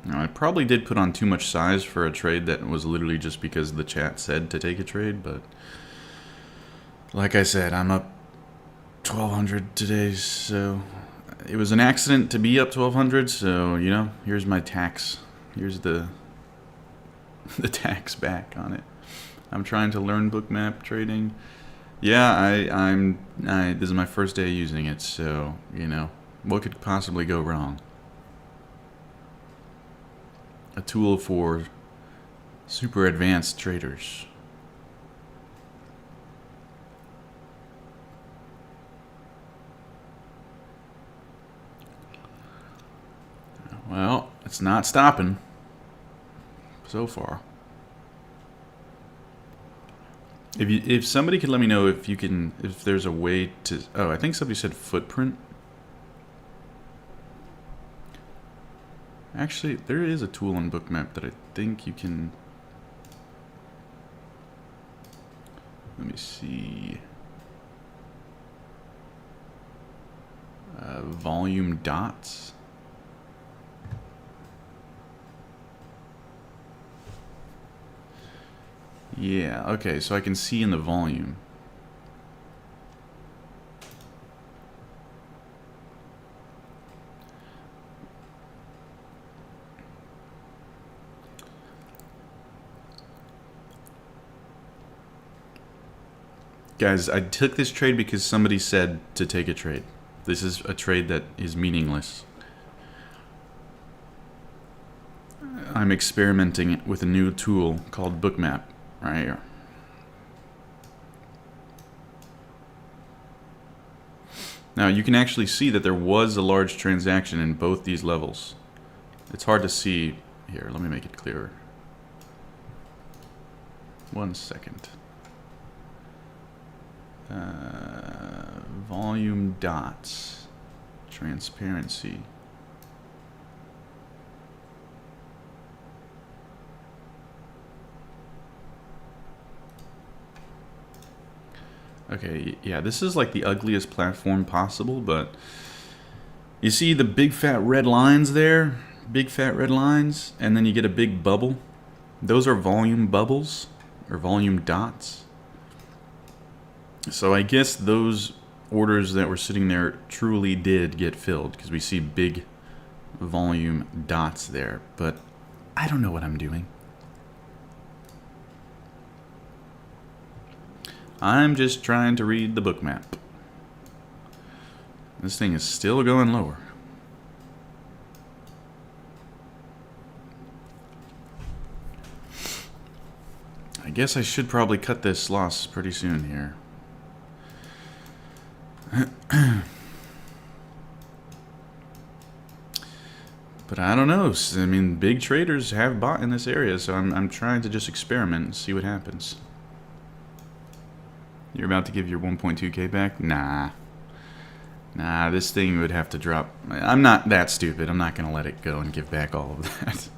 Speaker 1: Now, I probably did put on too much size for a trade that was literally just because the chat said to take a trade, but like I said, I'm up 1,200 today, so it was an accident to be up 1,200, so, you know, here's my tax. Here's the tax back on it. I'm trying to learn Bookmap trading. Yeah, this is my first day using it, so, you know, what could possibly go wrong? A tool for super advanced traders. Well, it's not stopping so far. If somebody could let me know if there's a way to, oh, I think somebody said footprint. Actually, there is a tool on Bookmap that I think you can, let me see, volume dots. Yeah, okay, so I can see in the volume. Guys, I took this trade because somebody said to take a trade. This is a trade that is meaningless. I'm experimenting with a new tool called Bookmap right here. Now you can actually see that there was a large transaction in both these levels. It's hard to see here. Let me make it clearer. 1 second. Volume dots. Transparency. Okay, yeah, this is like the ugliest platform possible, but you see the big fat red lines there? Big fat red lines, and then you get a big bubble. Those are volume bubbles, or volume dots. So I guess those orders that were sitting there truly did get filled, because we see big volume dots there, but I don't know what I'm doing. I'm just trying to read the book map. This thing is still going lower. I guess I should probably cut this loss pretty soon here. But I don't know. I mean, big traders have bought in this area, so I'm trying to just experiment and see what happens. You're about to give your 1.2k back? Nah. Nah, this thing would have to drop. I'm not that stupid. I'm not going to let it go and give back all of that.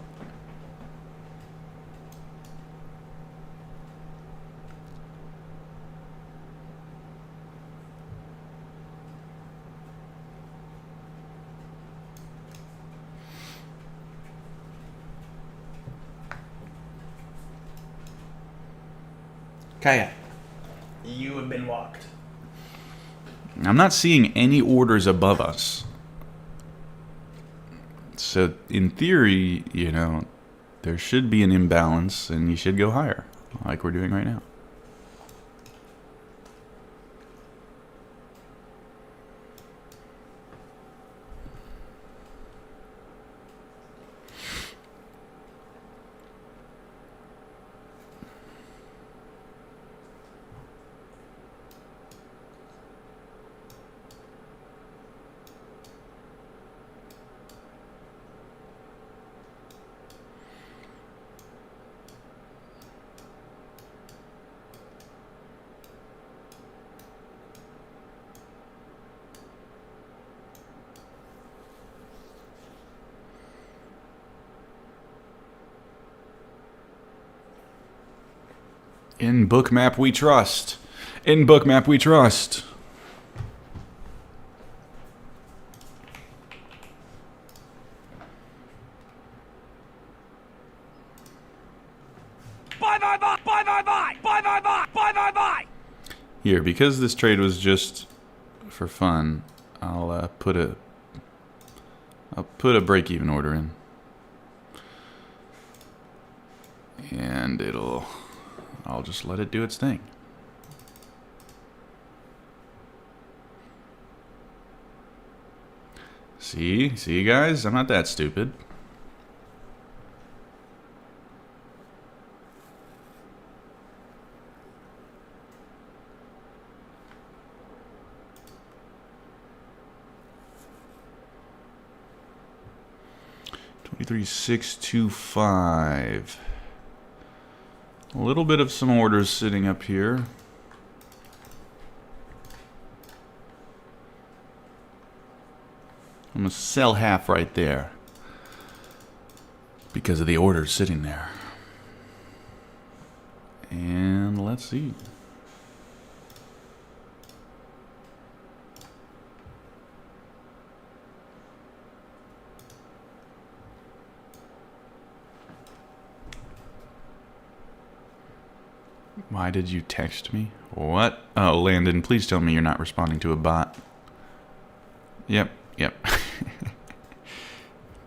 Speaker 1: Kaya, you have been walked. I'm not seeing any orders above us. So, in theory, you know, there should be an imbalance and you should go higher, like we're doing right now. In Bookmap we trust. In Bookmap we trust.
Speaker 2: Buy, buy, buy, buy, buy, buy, buy, buy, buy, buy, buy, buy.
Speaker 1: Here, because this trade was just for fun, I'll put a break-even order in, and I'll just let it do its thing. See, guys, I'm not that stupid. $23,625. A little bit of some orders sitting up here. I'm going to sell half right there because of the orders sitting there. And let's see. Why did you text me? What? Oh, Landon, please tell me you're not responding to a bot. Yep.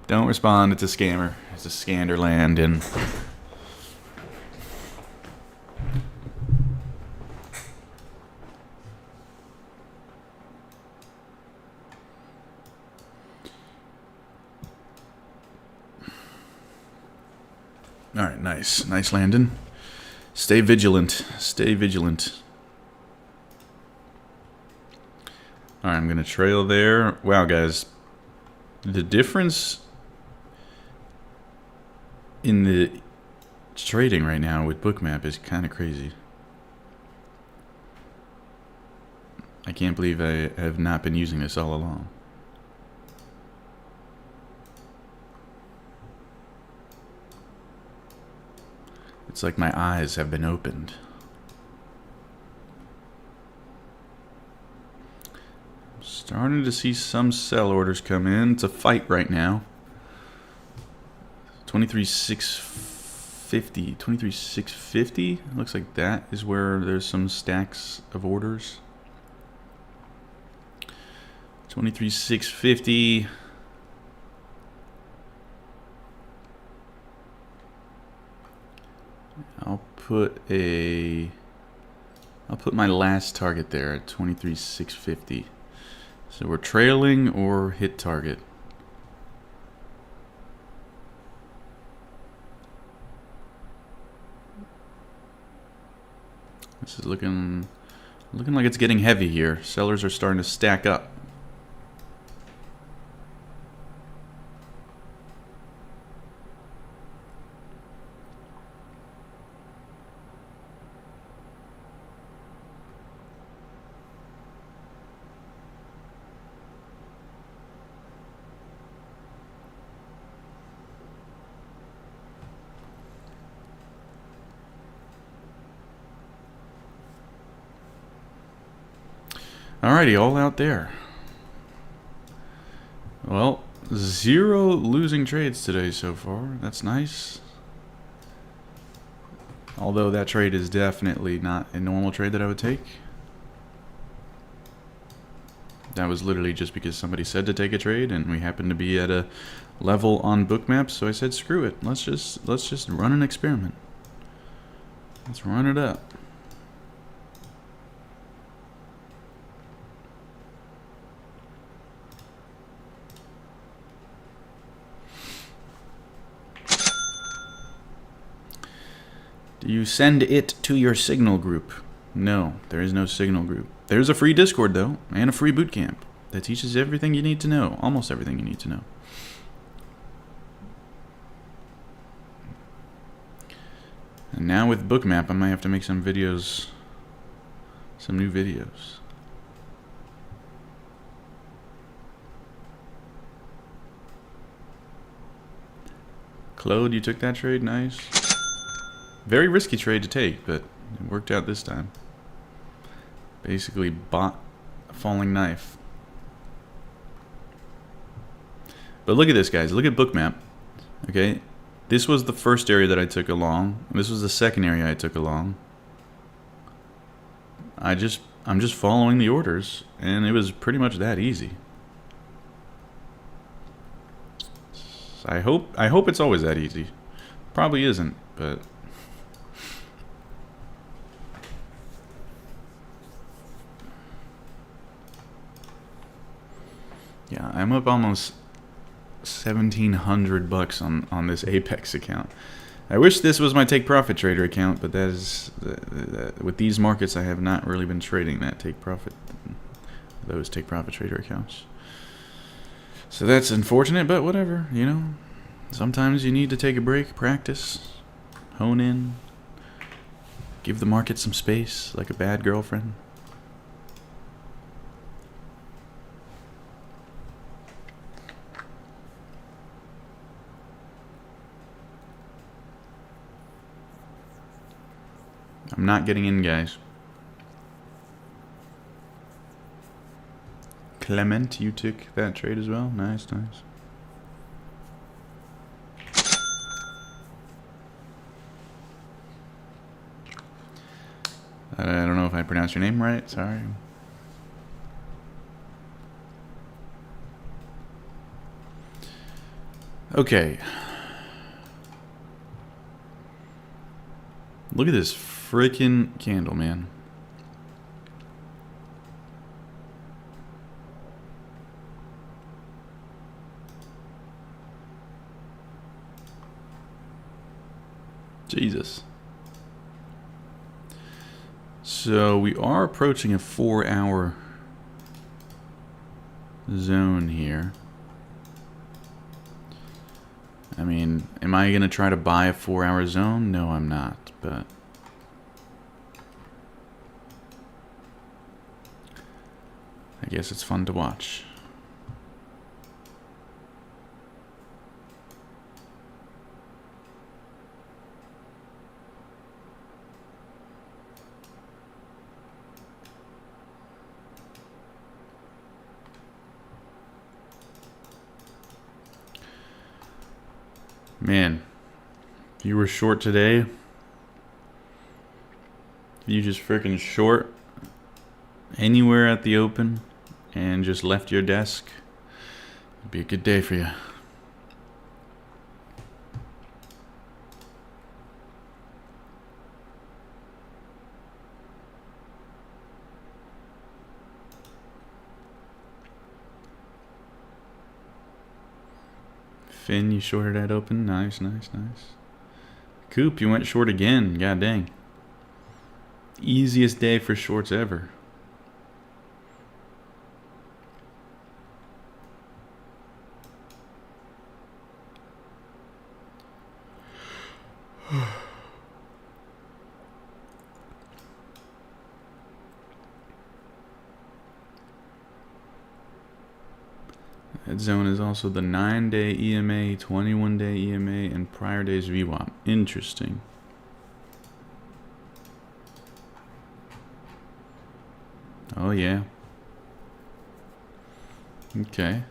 Speaker 1: Don't respond, it's a scammer. It's a scander, Landon. Alright, nice. Nice, Landon. Stay vigilant. Stay vigilant. Alright, I'm going to trail there. Wow, guys. The difference in the trading right now with Bookmap is kind of crazy. I can't believe I have not been using this all along. It's like my eyes have been opened. Starting to see some sell orders come in. It's a fight right now. 23,650. 23,650? Looks like that is where there's some stacks of orders. 23,650. I'll put my last target there at 23,650. So we're trailing or hit target. This is looking like it's getting heavy here. Sellers are starting to stack up. Alrighty, all out there. Well, 0 losing trades today so far. That's nice. Although that trade is definitely not a normal trade that I would take. That was literally just because somebody said to take a trade, and we happened to be at a level on Bookmap, so I said, screw it. Let's just run an experiment. Let's run it up. Do you send it to your Signal group? No, there is no Signal group. There's a free Discord, though, and a free bootcamp that teaches everything you need to know. Almost everything you need to know. And now with Bookmap, I might have to make some videos, some new videos. Claude, you took that trade? Nice. Very risky trade to take, but it worked out this time. Basically bought a falling knife. But look at this, guys. Look at Bookmap. Okay, this was the first area that I took along. This was the second area I took along. I'm just following the orders, and it was pretty much that easy. I hope it's always that easy. Probably isn't, but yeah, I'm up almost 1,700 bucks on this Apex account. I wish this was my take profit trader account, but that is with these markets I have not really been trading that those take profit trader accounts. So that's unfortunate, but whatever, you know. Sometimes you need to take a break, practice, hone in, give the market some space like a bad girlfriend. I'm not getting in, guys. Clement, you took that trade as well? Nice, nice. I don't know if I pronounced your name right. Sorry. Okay. Look at this freaking candle, man. Jesus. So we are approaching a 4-hour zone here. I mean, am I going to try to buy a 4-hour zone? No, I'm not, but guess it's fun to watch. Man, if you were short today, you just freaking short anywhere at the open and just left your desk, it'd be a good day for you. Finn, you shorted at open. Nice, nice, nice. Coop, you went short again. God dang. Easiest day for shorts ever. That zone is also the 9-day EMA, 21-day EMA, and prior day's VWAP. Interesting. Oh, yeah. Okay.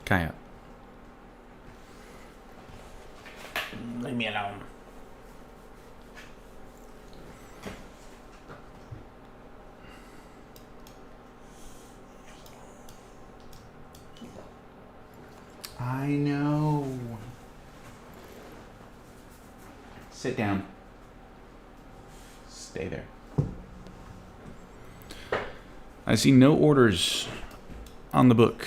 Speaker 1: Kaya. Leave me alone. I know. Sit down. Stay there. I see no orders on the book.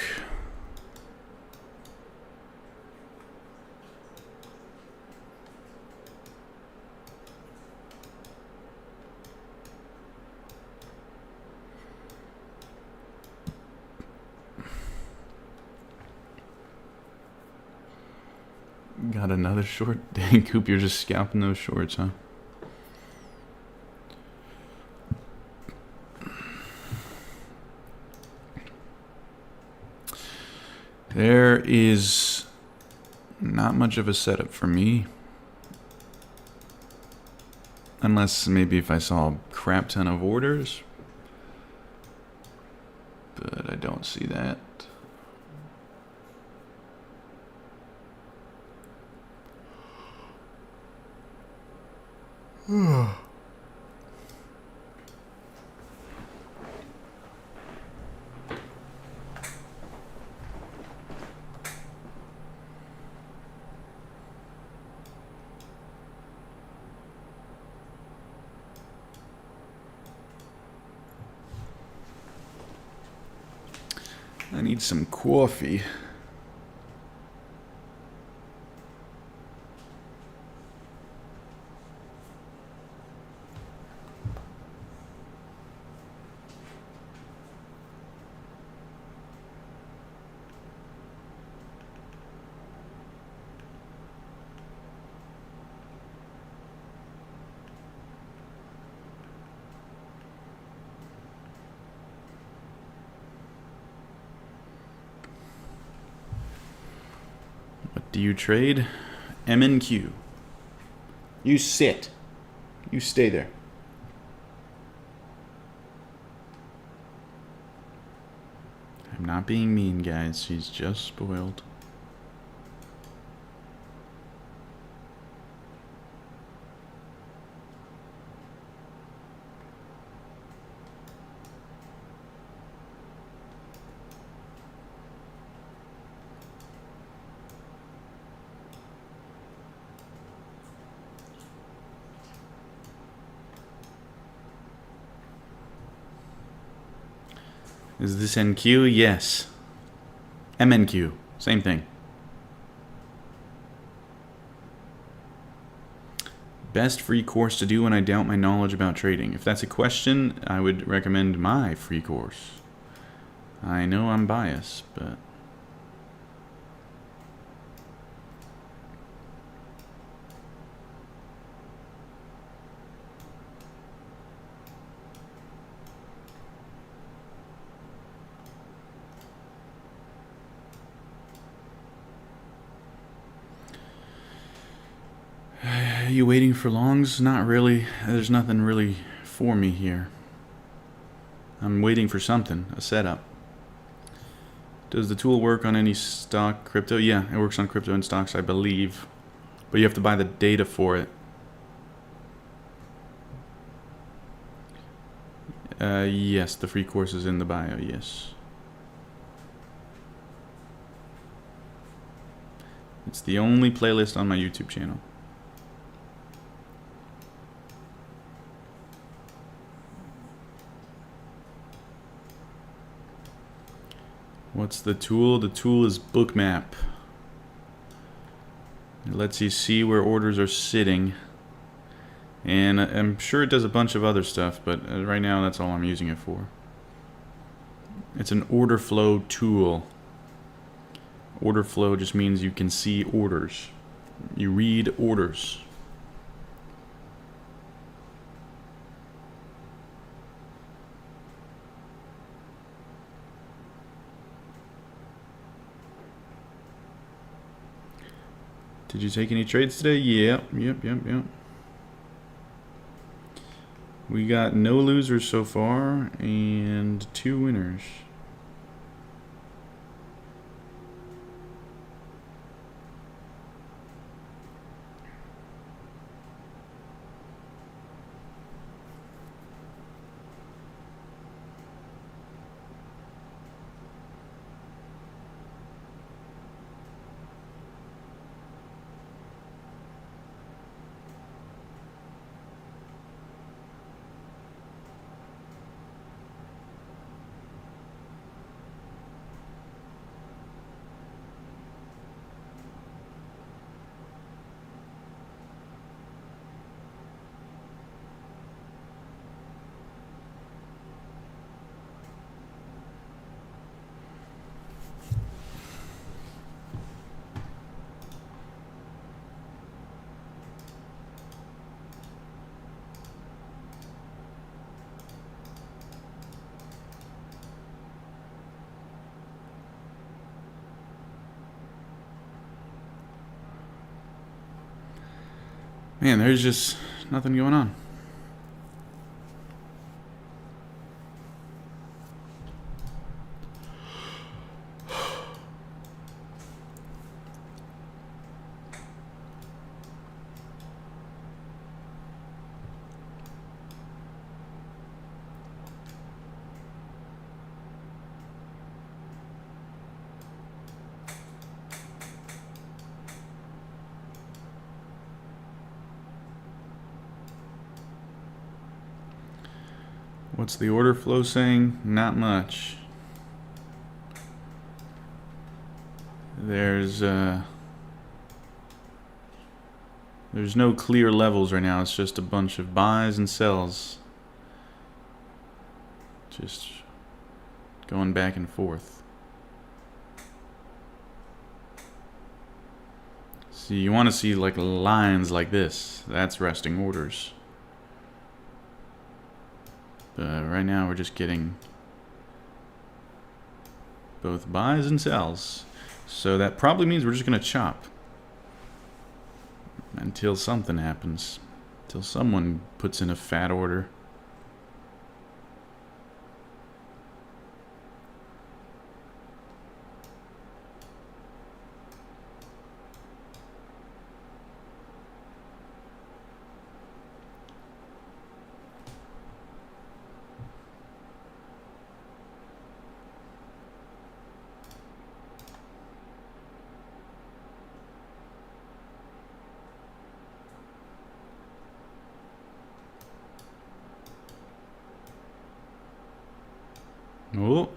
Speaker 1: Got another short? Dang, Coop, you're just scalping those shorts, huh? There is not much of a setup for me. Unless maybe if I saw a crap ton of orders. But I don't see that. I need some coffee. Do you trade? MNQ. You sit. You stay there. I'm not being mean, guys. She's just spoiled. Is this NQ? Yes. MNQ. Same thing. Best free course to do when I doubt my knowledge about trading. If that's a question, I would recommend my free course. I know I'm biased, but... Are you waiting for longs? Not really. There's nothing really for me here. I'm waiting for something, a setup. Does the tool work on any stock crypto? Yeah, it works on crypto and stocks, I believe. But you have to buy the data for it. Yes, the free course is in the bio, yes. It's the only playlist on my YouTube channel. What's the tool? The tool is Bookmap. It lets you see where orders are sitting. And I'm sure it does a bunch of other stuff, but right now that's all I'm using it for. It's an order flow tool. Order flow just means you can see orders. You read orders. Did you take any trades today? Yep. We got no losers so far and 2 winners. Man, there's just nothing going on. What's the order flow saying? Not much. There's no clear levels right now. It's just a bunch of buys and sells. Just going back and forth. See, you want to see like lines like this. That's resting orders. But right now we're just getting both buys and sells. So that probably means we're just going to chop until something happens. Until someone puts in a fat order. Oh.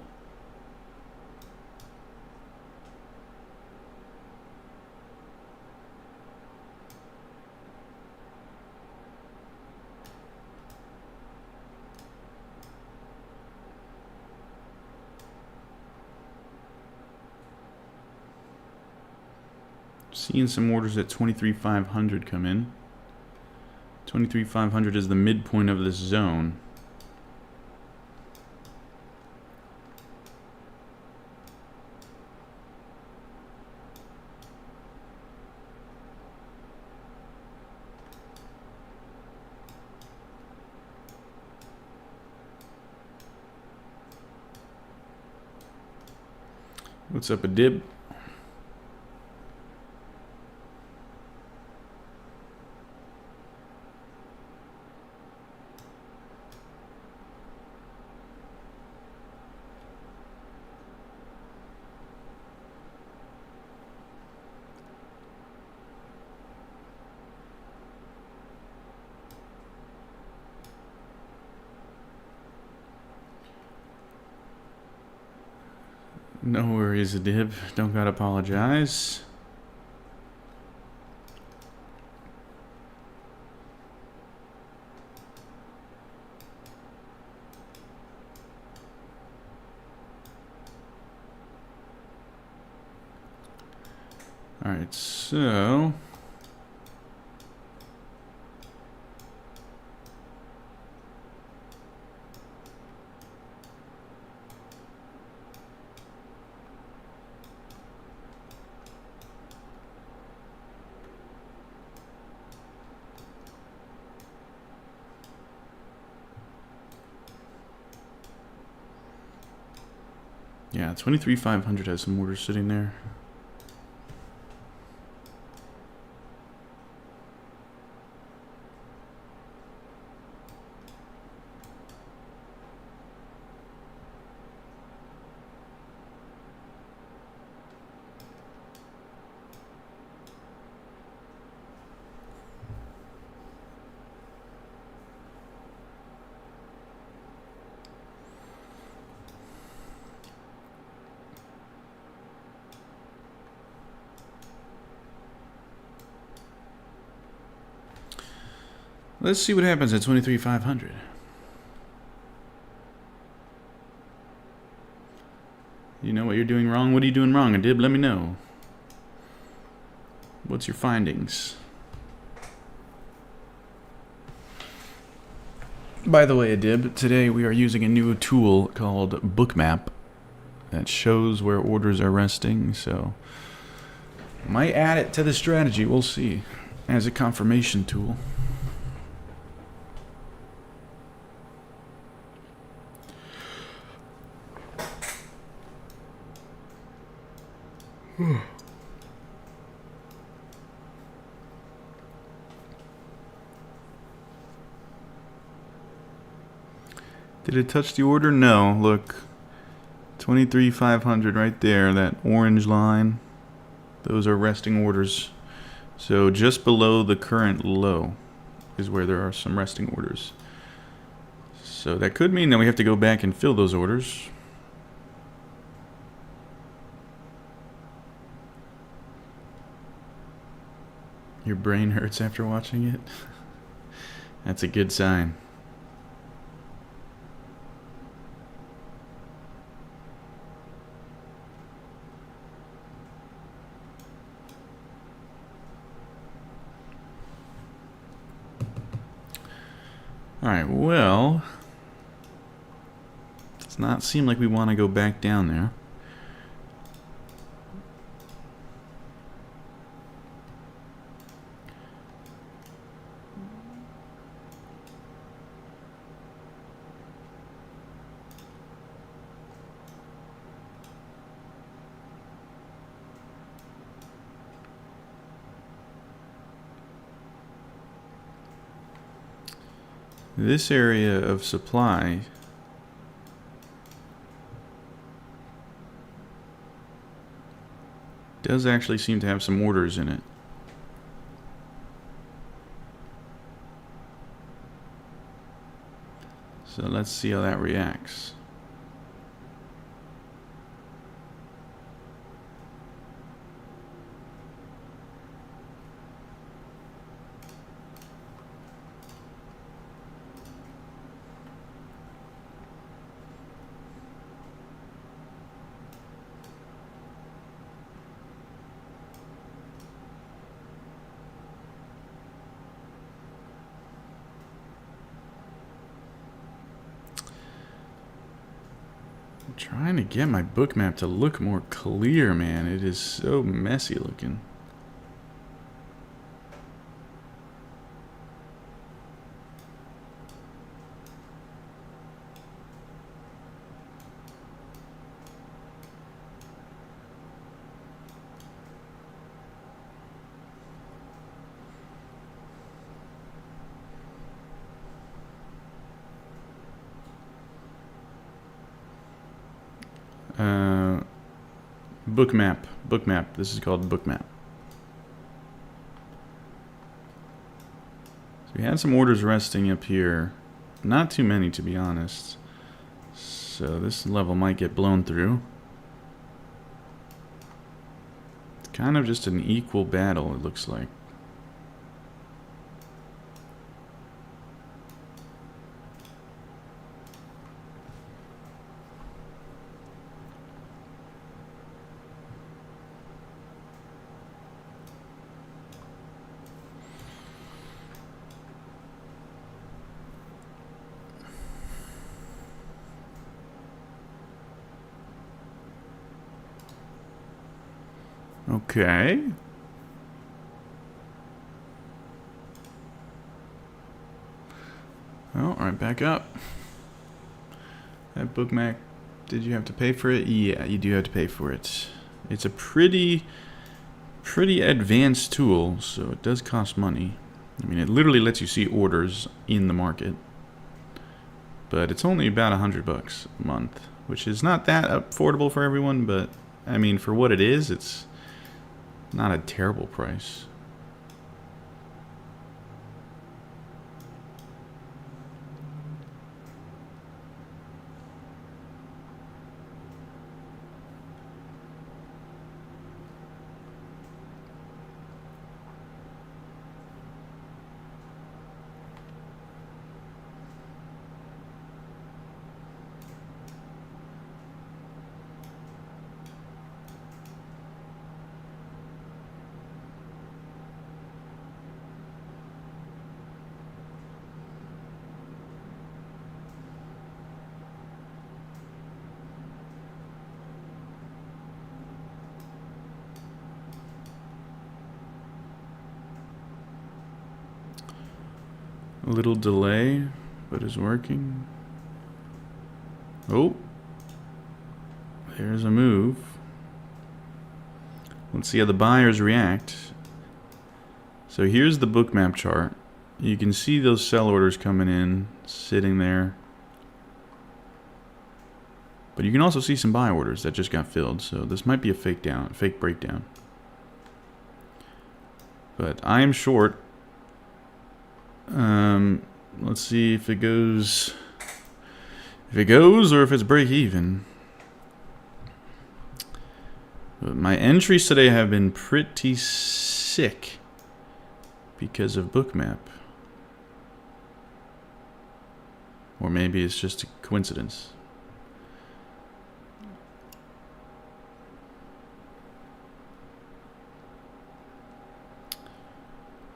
Speaker 1: Seeing some orders at 23,500 come in. 23,500 is the midpoint of this zone. What's up, a dib? No worries, a dib. Don't gotta apologize. Alright, so... yeah, 23,500 has some orders sitting there. Let's see what happens at 23,500. You know what you're doing wrong? What are you doing wrong, Adib? Let me know. What's your findings? By the way, Adib, today we are using a new tool called Bookmap that shows where orders are resting, so might add it to the strategy, we'll see, as a confirmation tool. Did it touch the order? No. Look, 23,500 right there, that orange line. Those are resting orders. So just below the current low is where there are some resting orders. So that could mean that we have to go back and fill those orders. Your brain hurts after watching it? That's a good sign. Alright, well, does not seem like we want to go back down there. This area of supply does actually seem to have some orders in it. So let's see how that reacts. Trying to get my book map to look more clear, man. It is so messy looking. Bookmap. Bookmap. This is called Bookmap. So we had some orders resting up here. Not too many, to be honest. So this level might get blown through. It's kind of just an equal battle, it looks like. Okay. Well, right back up. That bookmap, did you have to pay for it? Yeah, you do have to pay for it. It's a pretty advanced tool, so it does cost money. I mean, it literally lets you see orders in the market. But it's only about $100 a month, which is not that affordable for everyone, but I mean, for what it is, it's not a terrible price. A little delay, but it's working. Oh, there's a move. Let's see how the buyers react. So here's the bookmap chart. You can see those sell orders coming in, sitting there. But you can also see some buy orders that just got filled. So this might be a fake breakdown. But I am short. Let's see if it goes. If it goes or if it's break even. But my entries today have been pretty sick because of Bookmap. Or maybe it's just a coincidence.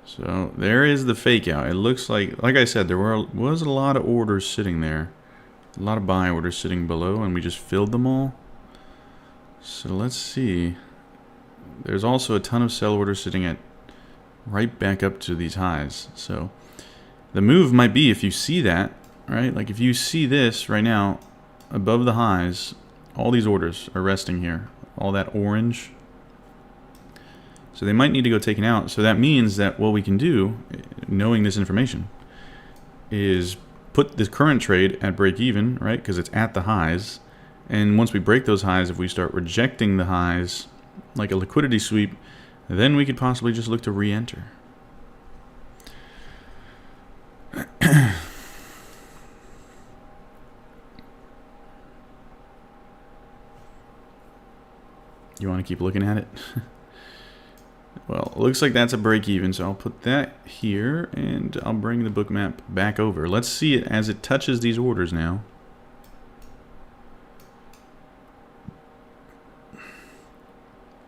Speaker 1: So there is the fake out. It looks like I said, there was a lot of orders sitting there. A lot of buy orders sitting below, and we just filled them all. So let's see. There's also a ton of sell orders sitting at right back up to these highs. So the move might be, if you see that, right? Like if you see this right now above the highs, all these orders are resting here. All that orange. So they might need to go taken out. So that means that what we can do, knowing this information, is put this current trade at break even, right? Because it's at the highs. And once we break those highs, if we start rejecting the highs, like a liquidity sweep, then we could possibly just look to re-enter. You want to keep looking at it? Well, it looks like that's a break even, so I'll put that here, and I'll bring the Bookmap back over. Let's see it as it touches these orders now.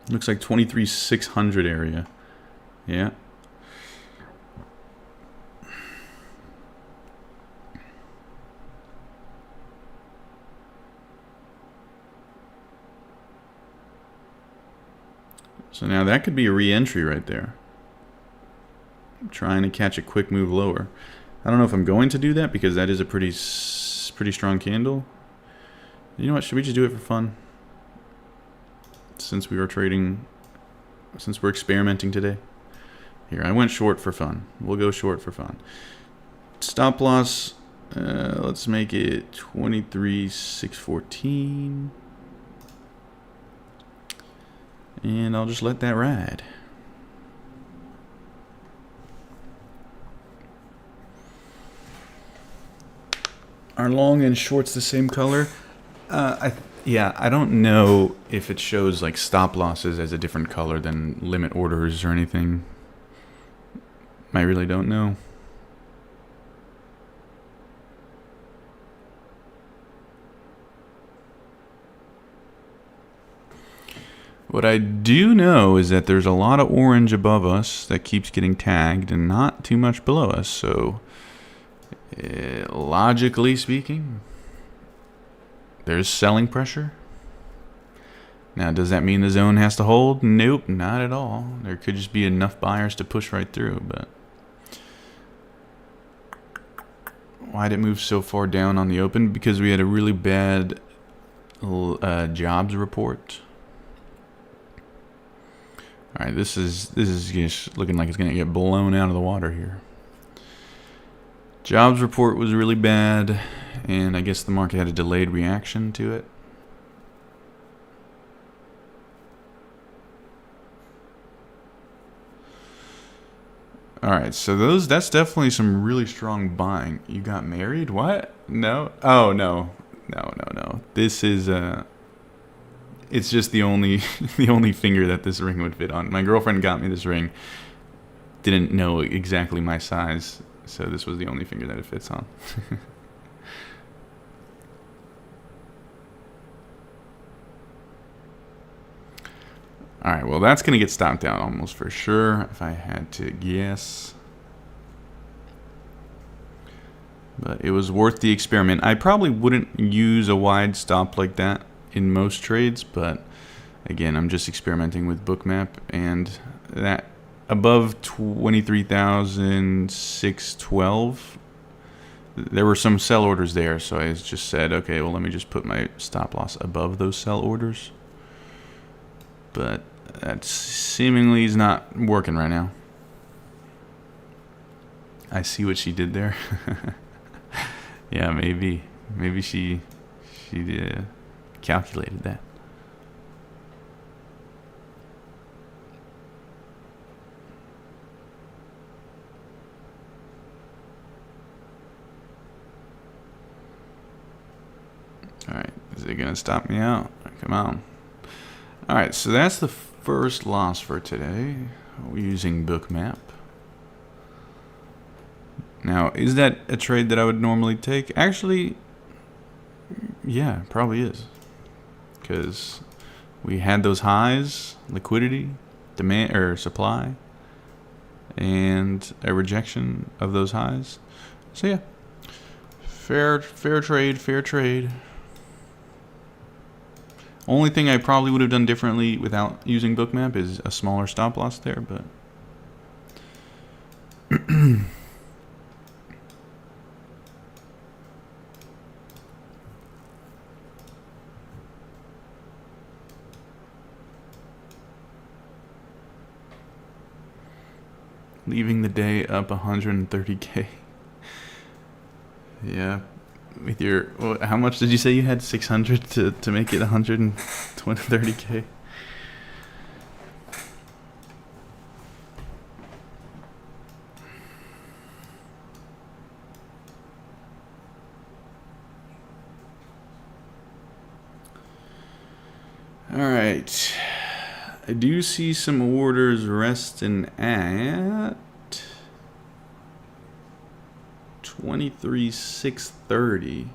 Speaker 1: Looks like 23,600 area. Yeah. So now that could be a re-entry right there. I'm trying to catch a quick move lower. I don't know if I'm going to do that because that is a pretty strong candle. You know what? Should we just do it for fun? Since we are trading, since we're experimenting today. Here, I went short for fun. We'll go short for fun. Stop loss, let's make it 23,614. And I'll just let that ride. Are long and shorts the same color? Yeah, I don't know if it shows like stop losses as a different color than limit orders or anything. I really don't know. What I do know is that there's a lot of orange above us that keeps getting tagged and not too much below us. So, logically speaking, there's selling pressure. Now, does that mean the zone has to hold? Nope, not at all. There could just be enough buyers to push right through, but why did it move so far down on the open? Because we had a really bad jobs report. All right, this is just looking like it's going to get blown out of the water here. Jobs report was really bad, and I guess the market had a delayed reaction to it. All right, so that's definitely some really strong buying. You got married? What? No? Oh, no. No. This is it's just the only the only finger that this ring would fit on. My girlfriend got me this ring. Didn't know exactly my size, so this was the only finger that it fits on. All right, well, that's going to get stopped out almost for sure if I had to guess. But it was worth the experiment. I probably wouldn't use a wide stop like that in most trades, but again, I'm just experimenting with Bookmap, and that above 23,612, there were some sell orders there, so I just said, okay, well, let me just put my stop loss above those sell orders. But that seemingly is not working right now. I see what she did there. Yeah, maybe she calculated that. All right, is it gonna stop me out? Come on. All right, so that's the first loss for today. We're using Bookmap. Now, is that a trade that I would normally take? Actually, yeah, probably is. Because we had those highs, liquidity, demand or supply, and a rejection of those highs. So yeah, fair trade. Only thing I probably would have done differently without using Bookmap is a smaller stop loss there, but leaving the day up 130K. Yeah. With your, how much did you say you had? 600 to make it 130K? All right. I do see some orders resting at 23,630.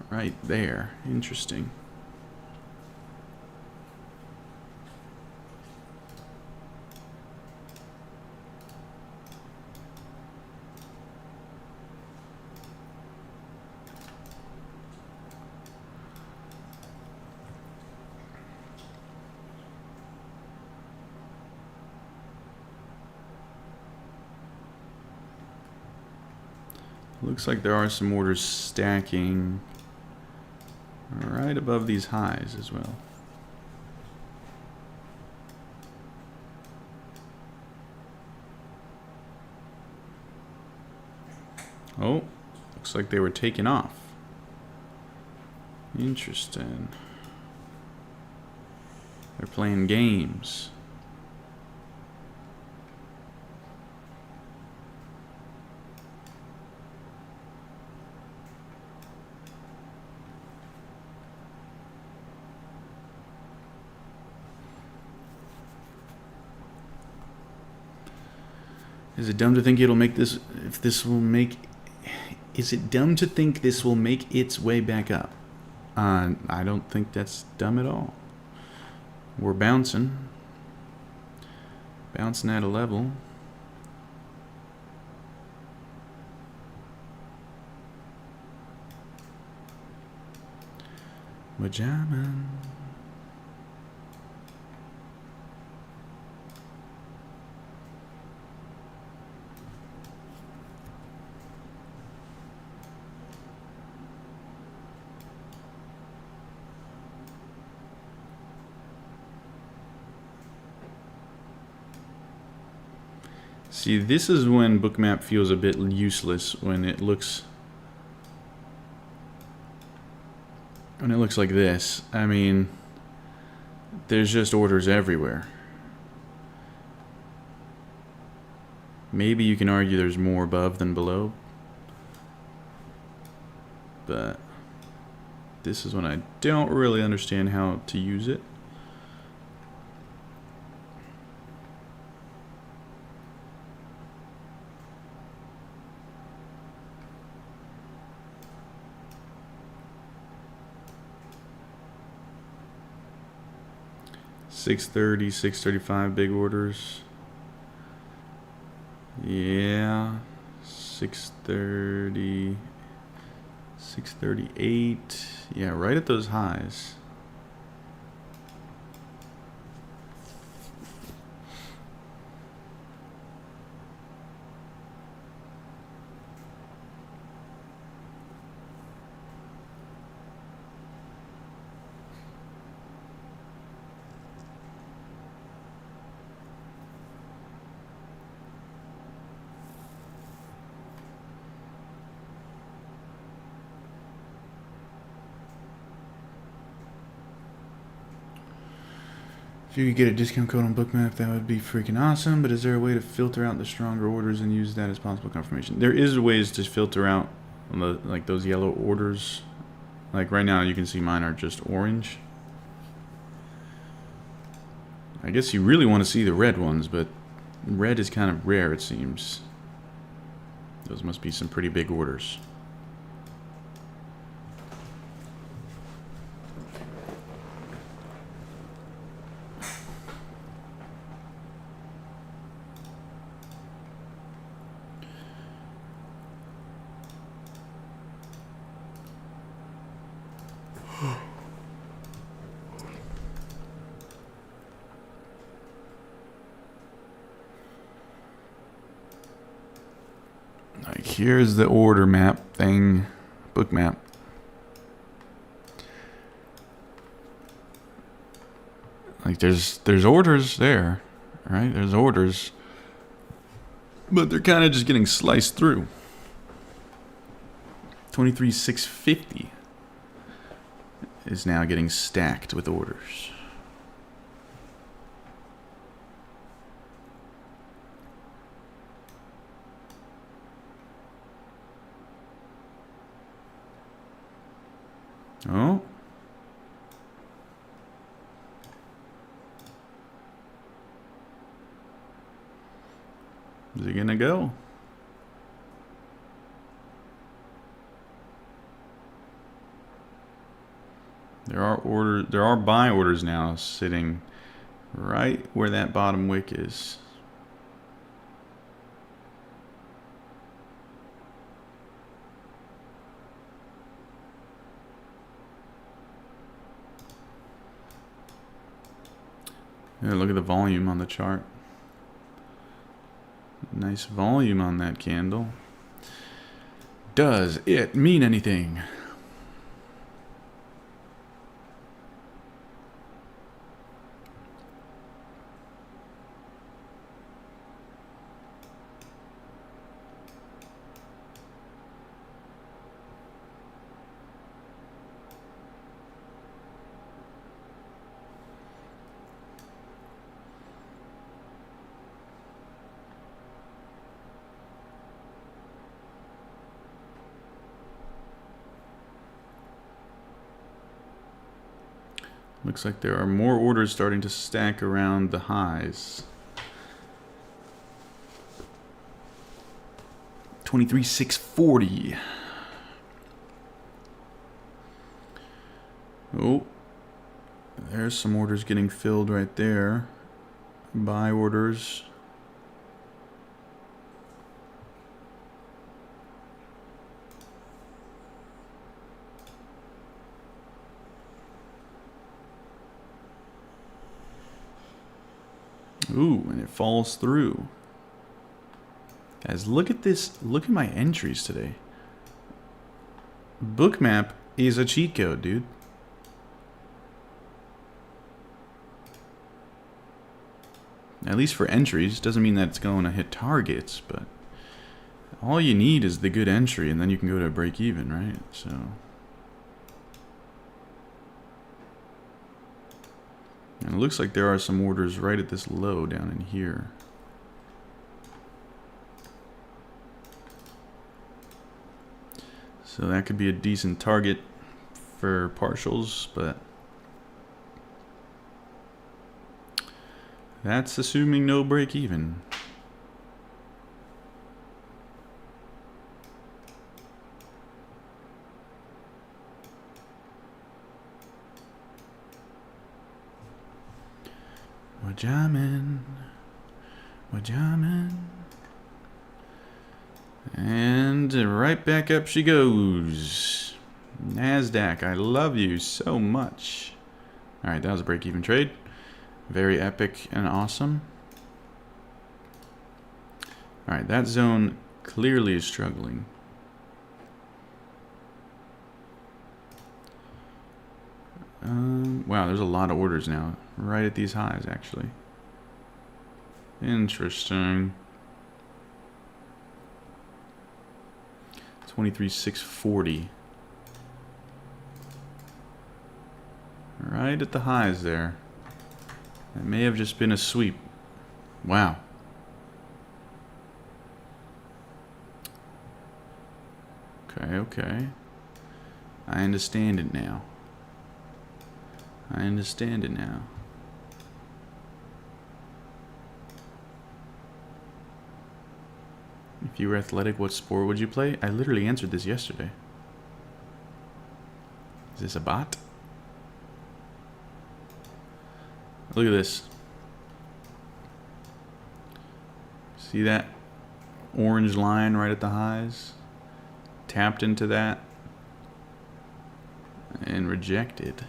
Speaker 1: Right there. Interesting. Looks like there are some orders stacking right above these highs as well. Oh, looks like they were taking off. Interesting. They're playing games. Is it dumb to think it'll make this, if this will make, is it dumb to think this will make its way back up? I don't think that's dumb at all. We're bouncing. Bouncing at a level. We're jamming. See, this is when Bookmap feels a bit useless, when it looks like this. I mean, there's just orders everywhere. Maybe you can argue there's more above than below, but this is when I don't really understand how to use it. $630, $635 big orders. Yeah, 630, 638. Yeah, right at those highs. If you could get a discount code on Bookmap, that would be freaking awesome. But is there a way to filter out the stronger orders and use that as possible confirmation? There is ways to filter out like those yellow orders. Like right now, you can see mine are just orange. I guess you really want to see the red ones, but red is kind of rare, it seems. Those must be some pretty big orders. Like here's the order map thing, Bookmap. Like there's orders there, right? There's orders, but they're kind of just getting sliced through. 23,650 is now getting stacked with orders. Oh. Is he gonna go? There are buy orders now sitting right where that bottom wick is. Yeah, look at the volume on the chart. Nice volume on that candle. Does it mean anything? Looks like there are more orders starting to stack around the highs. 23,640. Oh, there's some orders getting filled right there. Buy orders. Ooh, and it falls through. Guys, look at this. Look at my entries today. Bookmap is a cheat code, dude. At least for entries. Doesn't mean that it's going to hit targets, but all you need is the good entry, and then you can go to break even, right? So and it looks like there are some orders right at this low down in here. So that could be a decent target for partials, but that's assuming no break even. We're jamming. We're jamming. And right back up she goes. NASDAQ, I love you so much. Alright, that was a break-even trade. Very epic and awesome. Alright, that zone clearly is struggling. Wow, there's a lot of orders now. Right at these highs, actually. Interesting. 23,640. Right at the highs there. It may have just been a sweep. Wow. Okay. I understand it now. I understand it now. If you were athletic, what sport would you play? I literally answered this yesterday. Is this a bot? Look at this. See that orange line right at the highs? Tapped into that and rejected.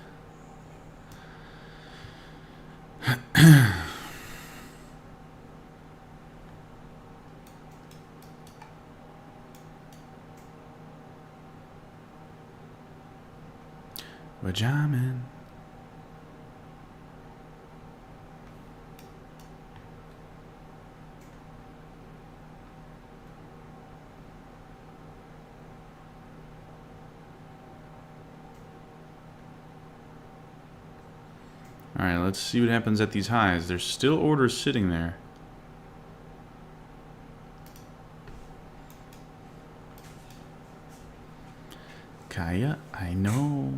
Speaker 1: We're jamming. Alright, let's see what happens at these highs. There's still orders sitting there. Kaya, I know.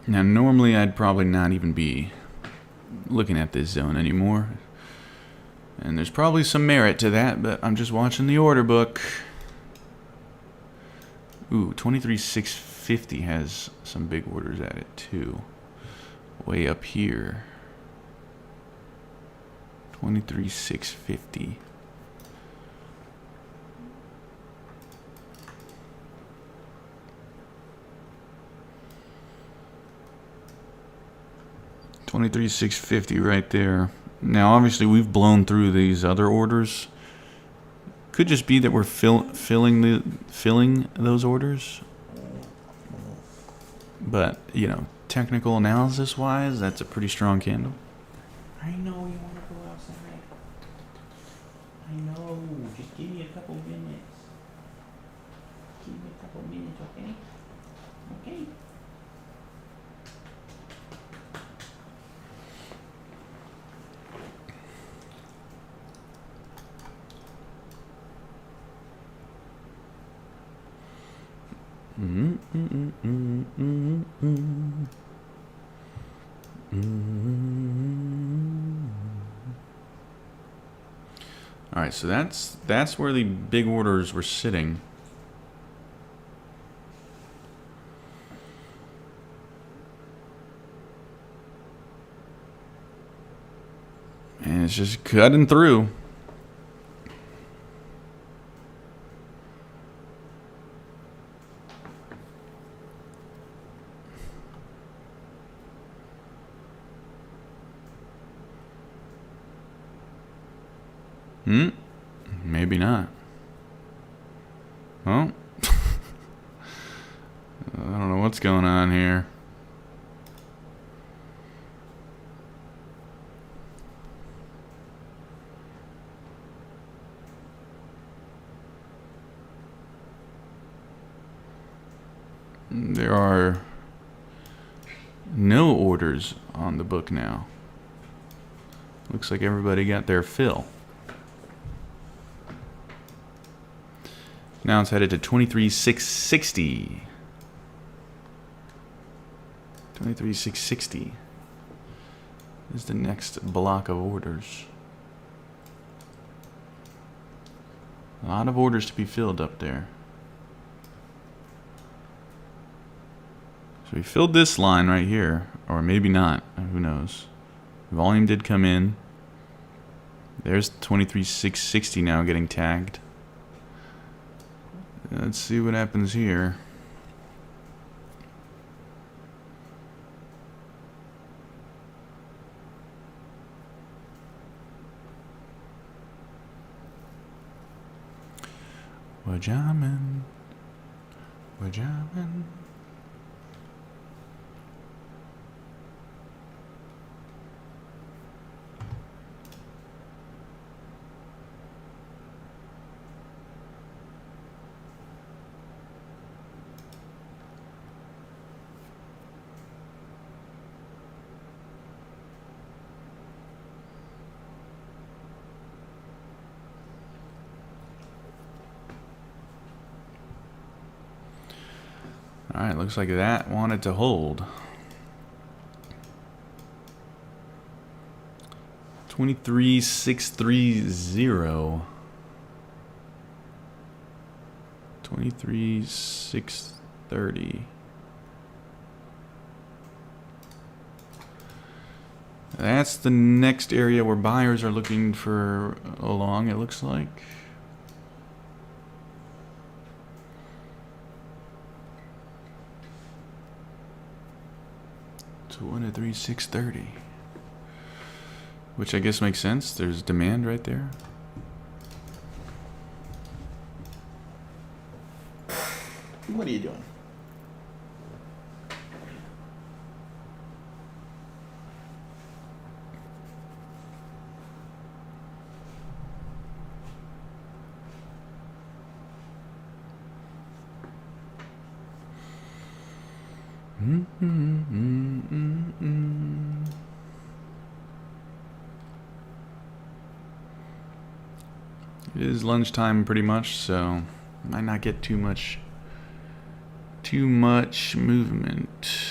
Speaker 1: Now, normally I'd probably not even be looking at this zone anymore. And there's probably some merit to that, but I'm just watching the order book. Ooh, 23,650 has some big orders at it too. Way up here. 23,650. 23,650 right there. Now, obviously, we've blown through these other orders. Could just be that we're filling those orders. But, you know, technical analysis wise, that's a pretty strong candle. I know you want to go outside. I know. Just give me a couple minutes. Give me a couple minutes, okay? Okay. All right, so that's where the big orders were sitting. And it's just cutting through. Maybe not. Well, I don't know what's going on here. There are no orders on the book now. Looks like everybody got their fill. Now it's headed to 23,660. 23,660 is the next block of orders. A lot of orders to be filled up there. So we filled this line right here, or maybe not, who knows. Volume did come in. There's 23,660 now getting tagged. Let's see what happens here. We're jamming. We're jamming. All right, looks like that wanted to hold. 23,630. 23,630. That's the next area where buyers are looking for along, it looks like. So 1-3,630. Which I guess makes sense. There's demand right there.
Speaker 3: What are you doing?
Speaker 1: It is lunchtime pretty much, so might not get too much movement.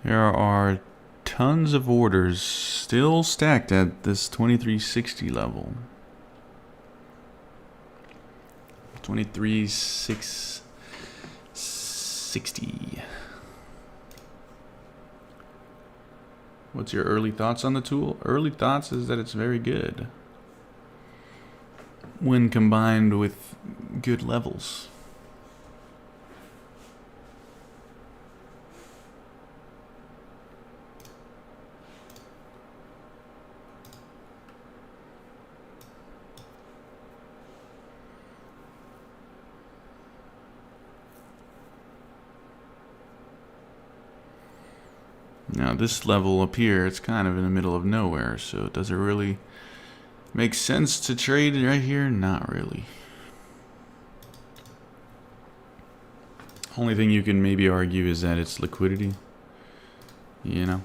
Speaker 1: There are tons of orders still stacked at this 2360 level. 23,660. What's your early thoughts on the tool? Early thoughts is that it's very good when combined with good levels. Now this level up here, it's kind of in the middle of nowhere, so does it really make sense to trade right here? Not really. Only thing you can maybe argue is that it's liquidity, you know?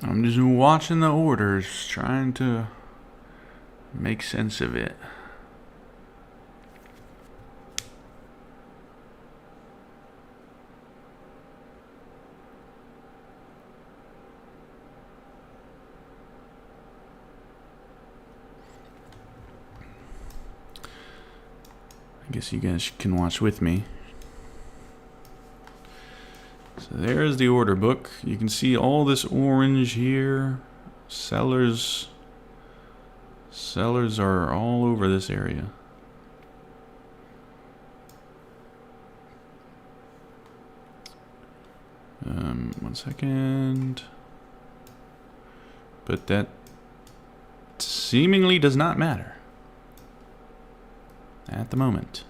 Speaker 1: I'm just watching the orders, trying to make sense of it. I guess you guys can watch with me. So there's the order book. You can see all this orange here. Sellers are all over this area. One second. But that seemingly does not matter at the moment.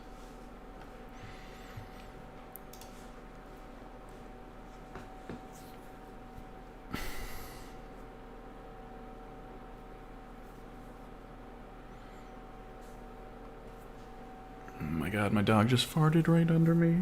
Speaker 1: Oh my god, my dog just farted right under me.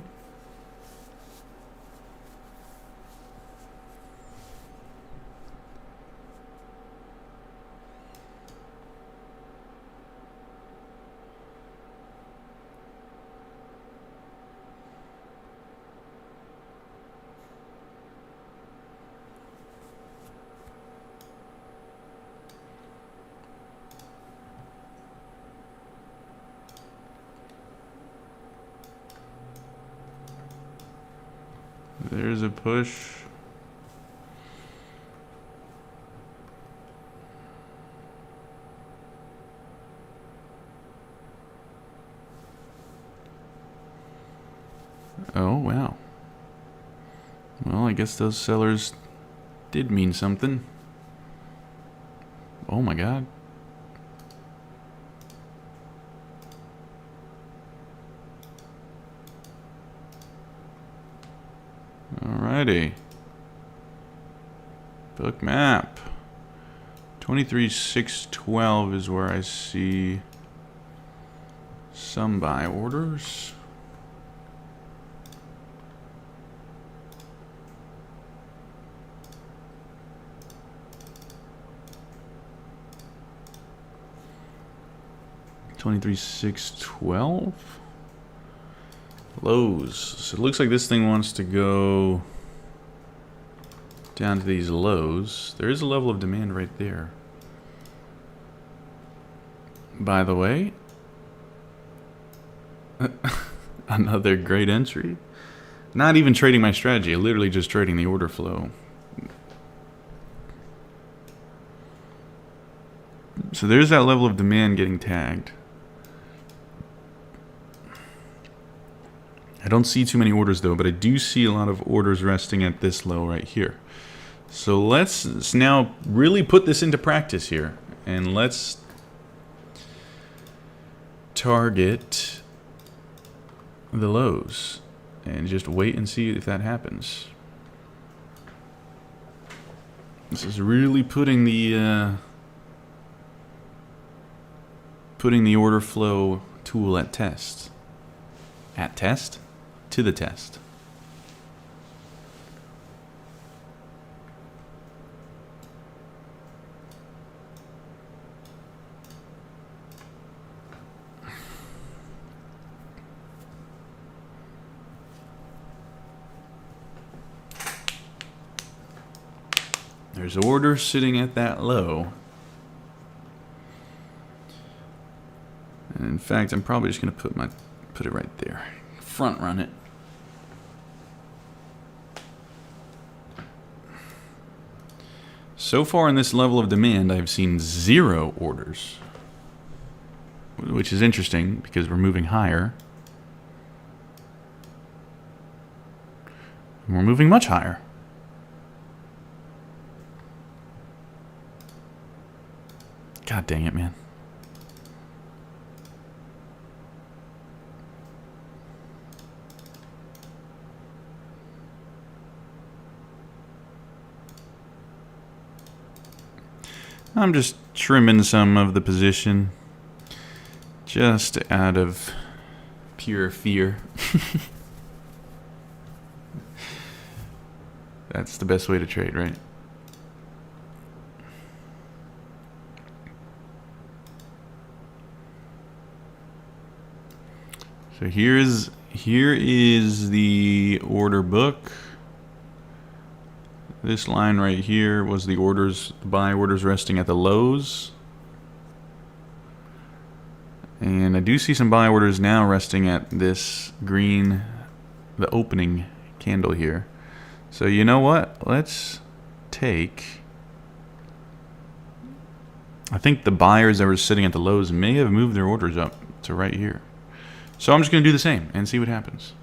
Speaker 1: There's a push. Oh, wow. Well, I guess those sellers did mean something. Oh my god. Alrighty. Bookmap. 23,612 is where I see some buy orders. $23,612 lows. So it looks like this thing wants to go down to these lows. There is a level of demand right there. By the way, another great entry. Not even trading my strategy, literally just trading the order flow. So there's that level of demand getting tagged. I don't see too many orders though, but I do see a lot of orders resting at this low right here. So let's now really put this into practice here, and let's target the lows and just wait and see if that happens. This is really putting the order flow tool at test. At test? To the test. There's orders sitting at that low. And in fact, I'm probably just going to put it right there. Front run it. So far in this level of demand, I've seen 0 orders. Which is interesting because we're moving higher. And we're moving much higher. God dang it, man. I'm just trimming some of the position just out of pure fear. That's the best way to trade, right? So here is the order book. This line right here was the orders, buy orders resting at the lows. And I do see some buy orders now resting at this green, the opening candle here. So you know what? Let's take... I think the buyers that were sitting at the lows may have moved their orders up to right here. So I'm just going to do the same and see what happens.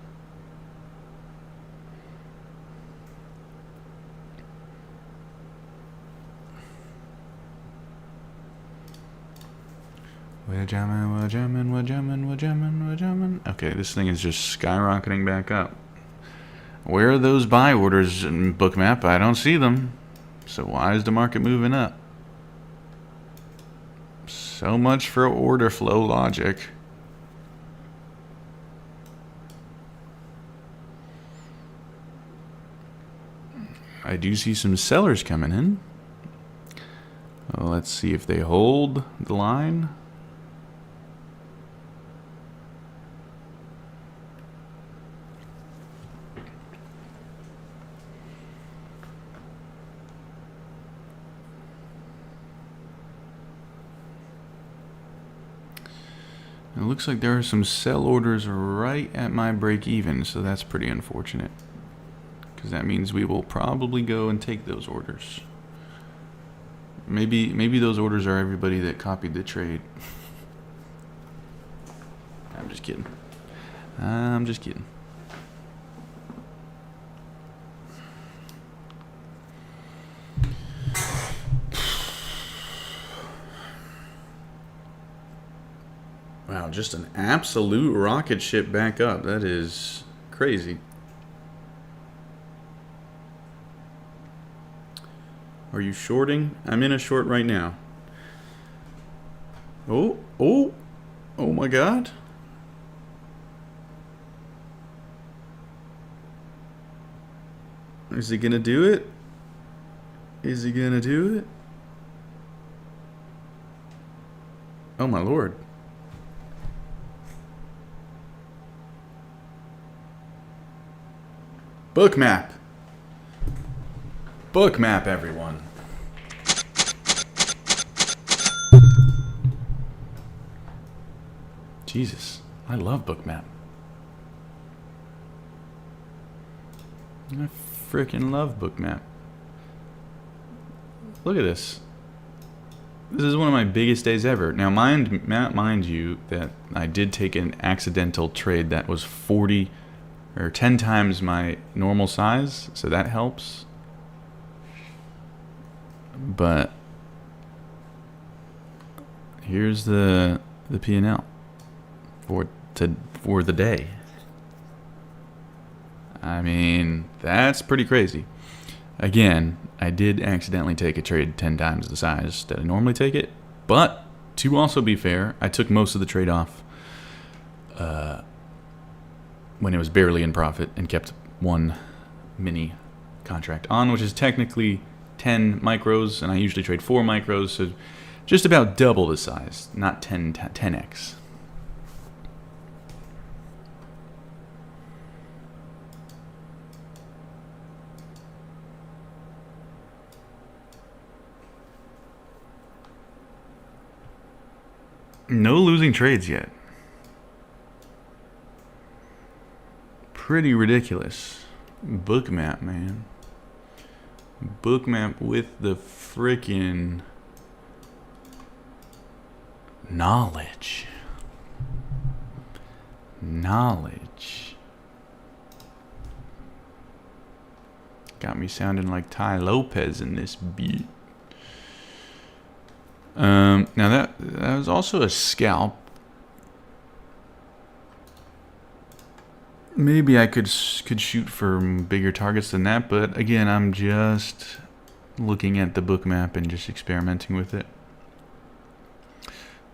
Speaker 1: We're jamming. Okay, this thing is just skyrocketing back up. Where are those buy orders in Bookmap? I don't see them. So why is the market moving up? So much for order flow logic. I do see some sellers coming in. Well, let's see if they hold the line. It looks like there are some sell orders right at my break even, so that's pretty unfortunate. Because that means we will probably go and take those orders. Maybe those orders are everybody that copied the trade. I'm just kidding. I'm just kidding. Wow, just an absolute rocket ship back up. That is crazy. Are you shorting? I'm in a short right now. Oh my God. Is he gonna do it? Is he gonna do it? Oh my Lord. Bookmap. Bookmap, everyone. Jesus, I love Bookmap. I freaking love Bookmap. Look at this. This is one of my biggest days ever. Now, mind you that I did take an accidental trade that was 40 or 10 times my normal size, so that helps. But here's the P&L for the day. I mean, that's pretty crazy. Again, I did accidentally take a trade 10 times the size that I normally take it, but to also be fair, I took most of the trade off when it was barely in profit and kept one mini contract on, which is technically 10 micros, and I usually trade 4 micros, so just about double the size, not 10x. No losing trades yet. Pretty ridiculous. Bookmap, man. Bookmap with the frickin' knowledge. Got me sounding like Ty Lopez in this beat. Now that was also a scalp. Maybe I could shoot for bigger targets than that, but again, I'm just looking at the book map and just experimenting with it.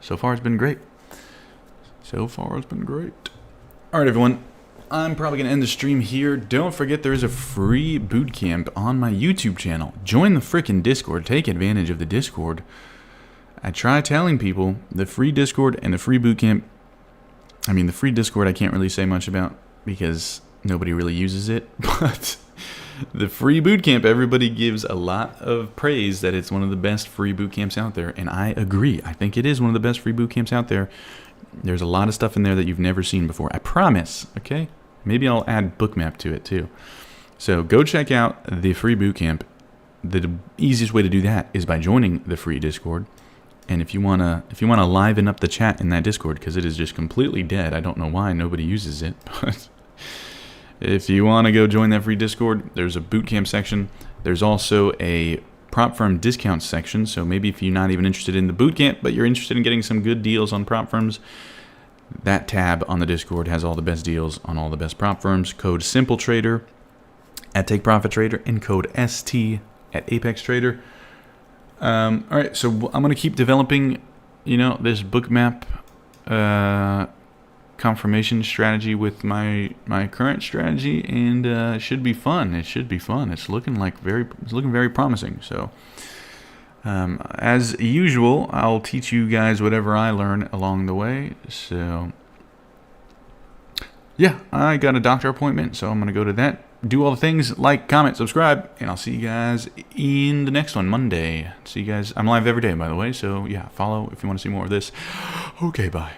Speaker 1: So far, it's been great. All right, everyone. I'm probably going to end the stream here. Don't forget there is a free bootcamp on my YouTube channel. Join the frickin' Discord. Take advantage of the Discord. I try telling people the free Discord and the free bootcamp. I mean, the free Discord I can't really say much about because nobody really uses it. But the free bootcamp, everybody gives a lot of praise that it's one of the best free bootcamps out there. And I agree. I think it is one of the best free bootcamps out there. There's a lot of stuff in there that you've never seen before. I promise, okay? Maybe I'll add Bookmap to it too. So go check out the free bootcamp. The easiest way to do that is by joining the free Discord. And if you wanna liven up the chat in that Discord, because it is just completely dead. I don't know why nobody uses it, but if you want to go join that free Discord, there's a bootcamp section. There's also a prop firm discount section. So maybe if you're not even interested in the bootcamp, but you're interested in getting some good deals on prop firms, that tab on the Discord has all the best deals on all the best prop firms. Code SimpleTrader at Take Profit Trader and code ST at Apex Trader. All right, so I'm going to keep developing, this Bookmap confirmation strategy with my current strategy, and it should be fun. It's looking very promising. So, as usual, I'll teach you guys whatever I learn along the way. So, yeah, I got a doctor appointment, so I'm going to go to that. Do all the things, like, comment, subscribe, and I'll see you guys in the next one, Monday. See you guys. I'm live every day, by the way, so yeah, follow if you want to see more of this. Okay, bye.